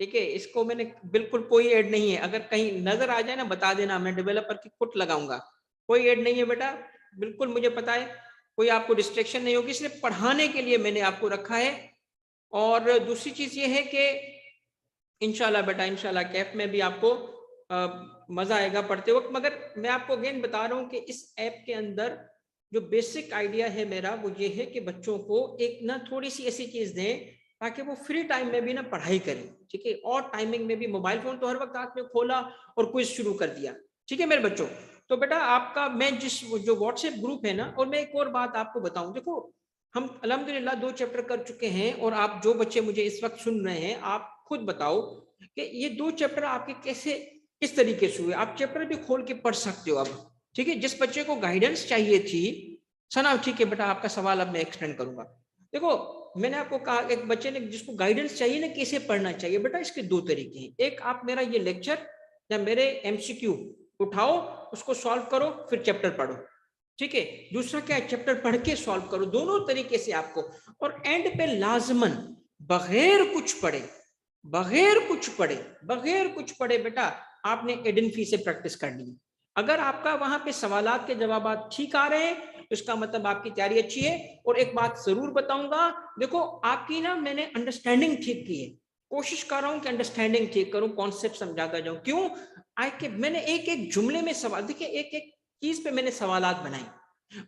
ठीक है, इसको मैंने बिल्कुल कोई एड नहीं है, अगर कहीं नजर आ जाए ना बता देना, मैं डेवलपर की फुट लगाऊंगा। कोई एड नहीं है बेटा, बिल्कुल मुझे पता है, कोई आपको डिस्ट्रैक्शन नहीं होगी, सिर्फ पढ़ाने के लिए मैंने आपको रखा है। और दूसरी चीज ये है कि इंशाल्लाह बेटा, इंशाल्लाह कैफ में भी आपको मजा आएगा पढ़ते वक्त। मगर मैं आपको अगेन बता रहा हूँ कि इस ऐप के अंदर जो बेसिक आइडिया है मेरा वो ये है कि बच्चों को एक ना थोड़ी सी ऐसी चीज दें ताकि वो फ्री टाइम में भी ना पढ़ाई करें। ठीक है, और टाइमिंग में भी, मोबाइल फोन तो हर वक्त हाथ में खोला और क्विज शुरू कर दिया। ठीक है मेरे बच्चों, तो बेटा आपका मैं जिस जो व्हाट्सएप ग्रुप है ना, और मैं एक और बात आपको बताऊं, देखो हम अल्हम्दुलिल्लाह 2 चैप्टर कर चुके हैं, और आप जो बच्चे मुझे इस वक्त सुन रहे हैं आप खुद बताओ कि ये 2 चैप्टर आपके कैसे किस तरीके से हुए। आप चैप्टर भी खोल के पढ़ सकते हो अब। ठीक है, जिस बच्चे को गाइडेंस चाहिए थी सना, ठीक है बेटा आपका सवाल अब मैं एक्सटेंड करूंगा। देखो मैंने आपको कहा एक बच्चे ने जिसको गाइडेंस चाहिए ना कैसे पढ़ना चाहिए, बेटा इसके 2 तरीके हैं। एक, आप मेरा ये लेक्चर या मेरे एमसीक्यू उठाओ, उसको सॉल्व करो, फिर चैप्टर पढ़ो। ठीक है, दूसरा क्या है, चैप्टर पढ़ के सॉल्व करो, दोनों तरीके से आपको। और एंड पे लाजमन बगैर कुछ पढ़े, बगैर कुछ पढ़े, बगैर कुछ पढ़े बेटा आपने एडेनफी से प्रैक्टिस करनी है। अगर आपका वहां पे सवालात के जवाब ठीक आ रहे हैं तो इसका मतलब आपकी तैयारी अच्छी है। और एक बात जरूर बताऊंगा, देखो आपकी ना मैंने अंडरस्टैंडिंग ठीक की है, कोशिश कर रहा हूं कि अंडरस्टैंडिंग ठीक करूं, कॉन्सेप्ट समझाता जाऊं। क्यों? मैंने एक एक जुमले में सवाल, देखिए एक एक चीज पे मैंने सवालात बनाई।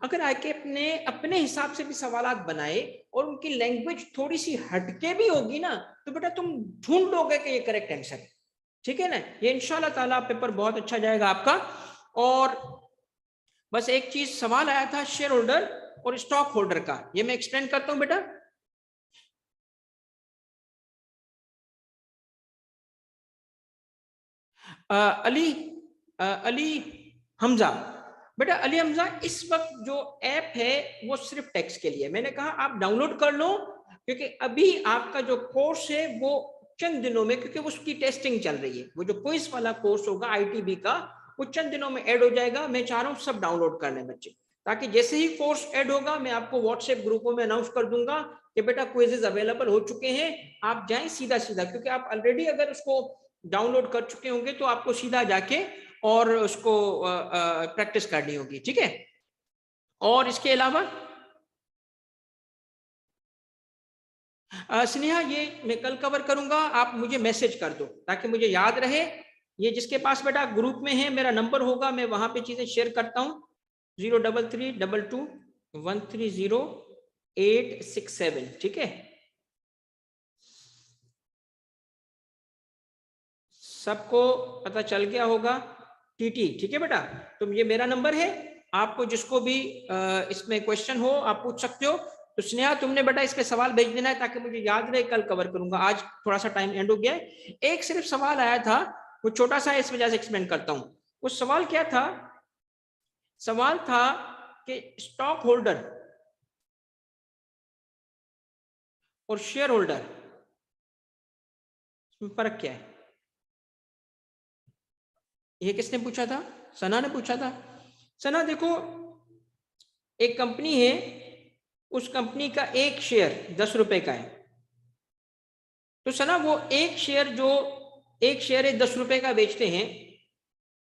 अगर आके अपने अपने हिसाब से भी सवालात बनाए और उनकी लैंग्वेज थोड़ी सी हटके भी होगी ना, तो बेटा तुम ढूंढ लोगे कि ये करेक्ट आंसर है। ठीक है ना? ये इंशाल्लाह ताला पेपर बहुत अच्छा जाएगा आपका। और बस एक चीज सवाल आया था शेयर होल्डर और स्टॉक होल्डर का, ये मैं एक्सप्लेन करता हूं बेटा। अली हमजा, बेटा अली हमजा, इस वक्त जो ऐप है वो सिर्फ टेक्स्ट के लिए, मैंने कहा आप डाउनलोड कर लो, क्योंकि अभी आपका जो कोर्स है वो चंद दिनों में, क्योंकि उसकी टेस्टिंग चल रही है, वो जो क्विज वाला कोर्स होगा आईटीबी का वो चंद दिनों में ऐड हो जाएगा। मैं चाह रहा हूँ सब डाउनलोड कर लें बच्चे, ताकि जैसे ही कोर्स ऐड होगा मैं आपको व्हाट्सएप ग्रुपों में अनाउंस कर दूंगा कि बेटा क्विजेज अवेलेबल हो चुके हैं, आप जाएं सीधा सीधा, क्योंकि आप ऑलरेडी अगर उसको डाउनलोड कर चुके होंगे तो आपको सीधा जाके और उसको प्रैक्टिस करनी होगी। ठीक है? और इसके अलावा स्नेहा, ये मैं कल कवर करूंगा, आप मुझे मैसेज कर दो ताकि मुझे याद रहे। ये जिसके पास बेटा ग्रुप में है मेरा नंबर होगा, मैं वहां पे चीजें शेयर करता हूँ, 03322130867। ठीक है? सबको पता चल गया होगा? टीटी, ठीक है बेटा? तो ये मेरा नंबर है, आपको जिसको भी इसमें क्वेश्चन हो आप पूछ सकते हो। तो स्नेहा तुमने बेटा इस पे सवाल भेज देना है ताकि मुझे याद रहे, कल कवर करूंगा, आज थोड़ा सा टाइम एंड हो गया है। एक सिर्फ सवाल आया था, वो छोटा सा, इस वजह से एक्सप्लेन करता हूं। वो सवाल क्या था? सवाल था कि स्टॉक होल्डर और शेयर होल्डर इसमें फर्क क्या है? ये किसने पूछा था? सना ने पूछा था। सना देखो, एक कंपनी है, उस कंपनी का एक शेयर 10 रुपए का है, तो सना वो एक शेयर है 10 रुपए का बेचते हैं।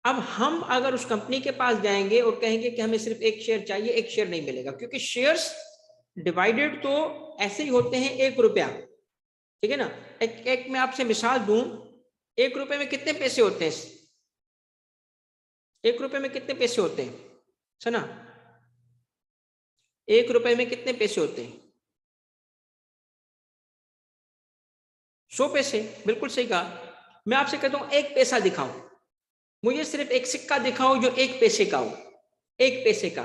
अब हम अगर उस कंपनी के पास जाएंगे और कहेंगे कि हमें सिर्फ एक शेयर चाहिए, एक शेयर नहीं मिलेगा, क्योंकि शेयर्स डिवाइडेड तो ऐसे ही होते हैं 1 रुपया। ठीक है ना? एक मैं आपसे मिसाल दूं, 1 रुपए में कितने पैसे होते हैं? 1 रुपए में कितने पैसे होते हैं सना? 1 रुपए में कितने पैसे होते हैं? 100 पैसे। बिल्कुल सही कहा। मैं आपसे कहता हूं एक पैसा दिखाओ, मुझे सिर्फ एक सिक्का दिखाओ जो 1 पैसे का हो, 1 पैसे का।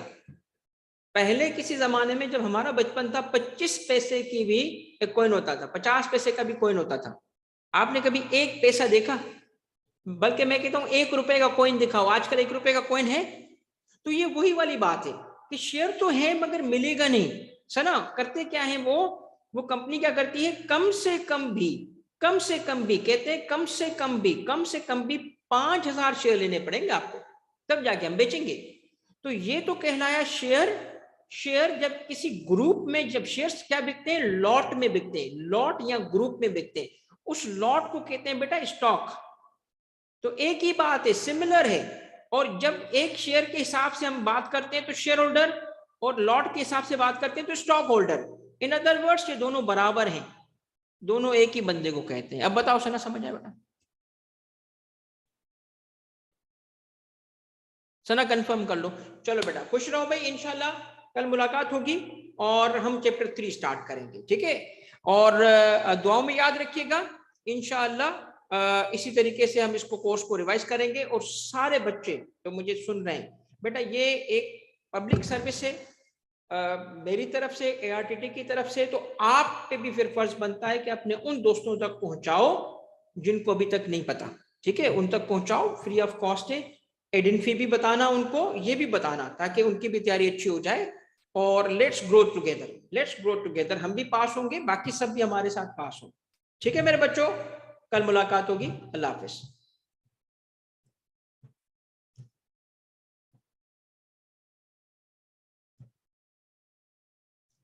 पहले किसी जमाने में जब हमारा बचपन था 25 पैसे की भी एक कॉइन होता था, 50 पैसे का भी कॉइन होता था। आपने कभी 1 पैसा देखा? बल्कि मैं कहता हूं 1 रुपए का कॉइन दिखाओ, आजकल 1 रुपए का कॉइन है? तो ये वही वाली बात है कि शेयर तो है मगर मिलेगा नहीं। सना करते क्या है वो कंपनी क्या करती है, कम से कम भी, कम से कम भी, कहते हैं कम से कम भी, कम से कम भी 5,000 शेयर लेने पड़ेंगे आपको, तब जाके हम बेचेंगे। तो ये तो कहलाया शेयर। शेयर जब किसी ग्रुप में, जब शेयर्स क्या बिकते हैं, लॉट में बिकते हैं, लॉट या ग्रुप में बिकते हैं, उस लॉट को कहते हैं बेटा स्टॉक। तो एक ही बात है, सिमिलर है। और जब एक शेयर के हिसाब से हम बात करते हैं तो शेयर होल्डर, और लॉट के हिसाब से बात करते हैं तो stock holder. In other words ये दोनों बराबर हैं, दोनों एक ही बंदे को कहते हैं। अब बताओ सना, समझ आया बेटा? सना कंफर्म कर लो। चलो बेटा खुश रहो भाई, इंशाल्लाह कल मुलाकात होगी और हम चैप्टर 3 स्टार्ट करेंगे। ठीक है? और दुआओं में याद रखिएगा, इंशाल्लाह इसी तरीके से हम इसको कोर्स को रिवाइज करेंगे। और सारे बच्चे तो मुझे सुन रहे हैं बेटा, ये एक पब्लिक सर्विस है मेरी तरफ से, ARTT की तरफ से, तो आप पे भी फिर फर्ज बनता है कि अपने उन दोस्तों तक पहुंचाओ जिनको अभी तक नहीं पता। ठीक है? उन तक पहुंचाओ, फ्री ऑफ कॉस्ट है। एडमिन फी भी बताना उनको, ये भी बताना, ताकि उनकी भी तैयारी अच्छी हो जाए। और let's grow together, let's grow together, हम भी पास होंगे, बाकी सब भी हमारे साथ पास हो। ठीक है मेरे बच्चों, कल मुलाकात होगी। अल्लाह हाफिज।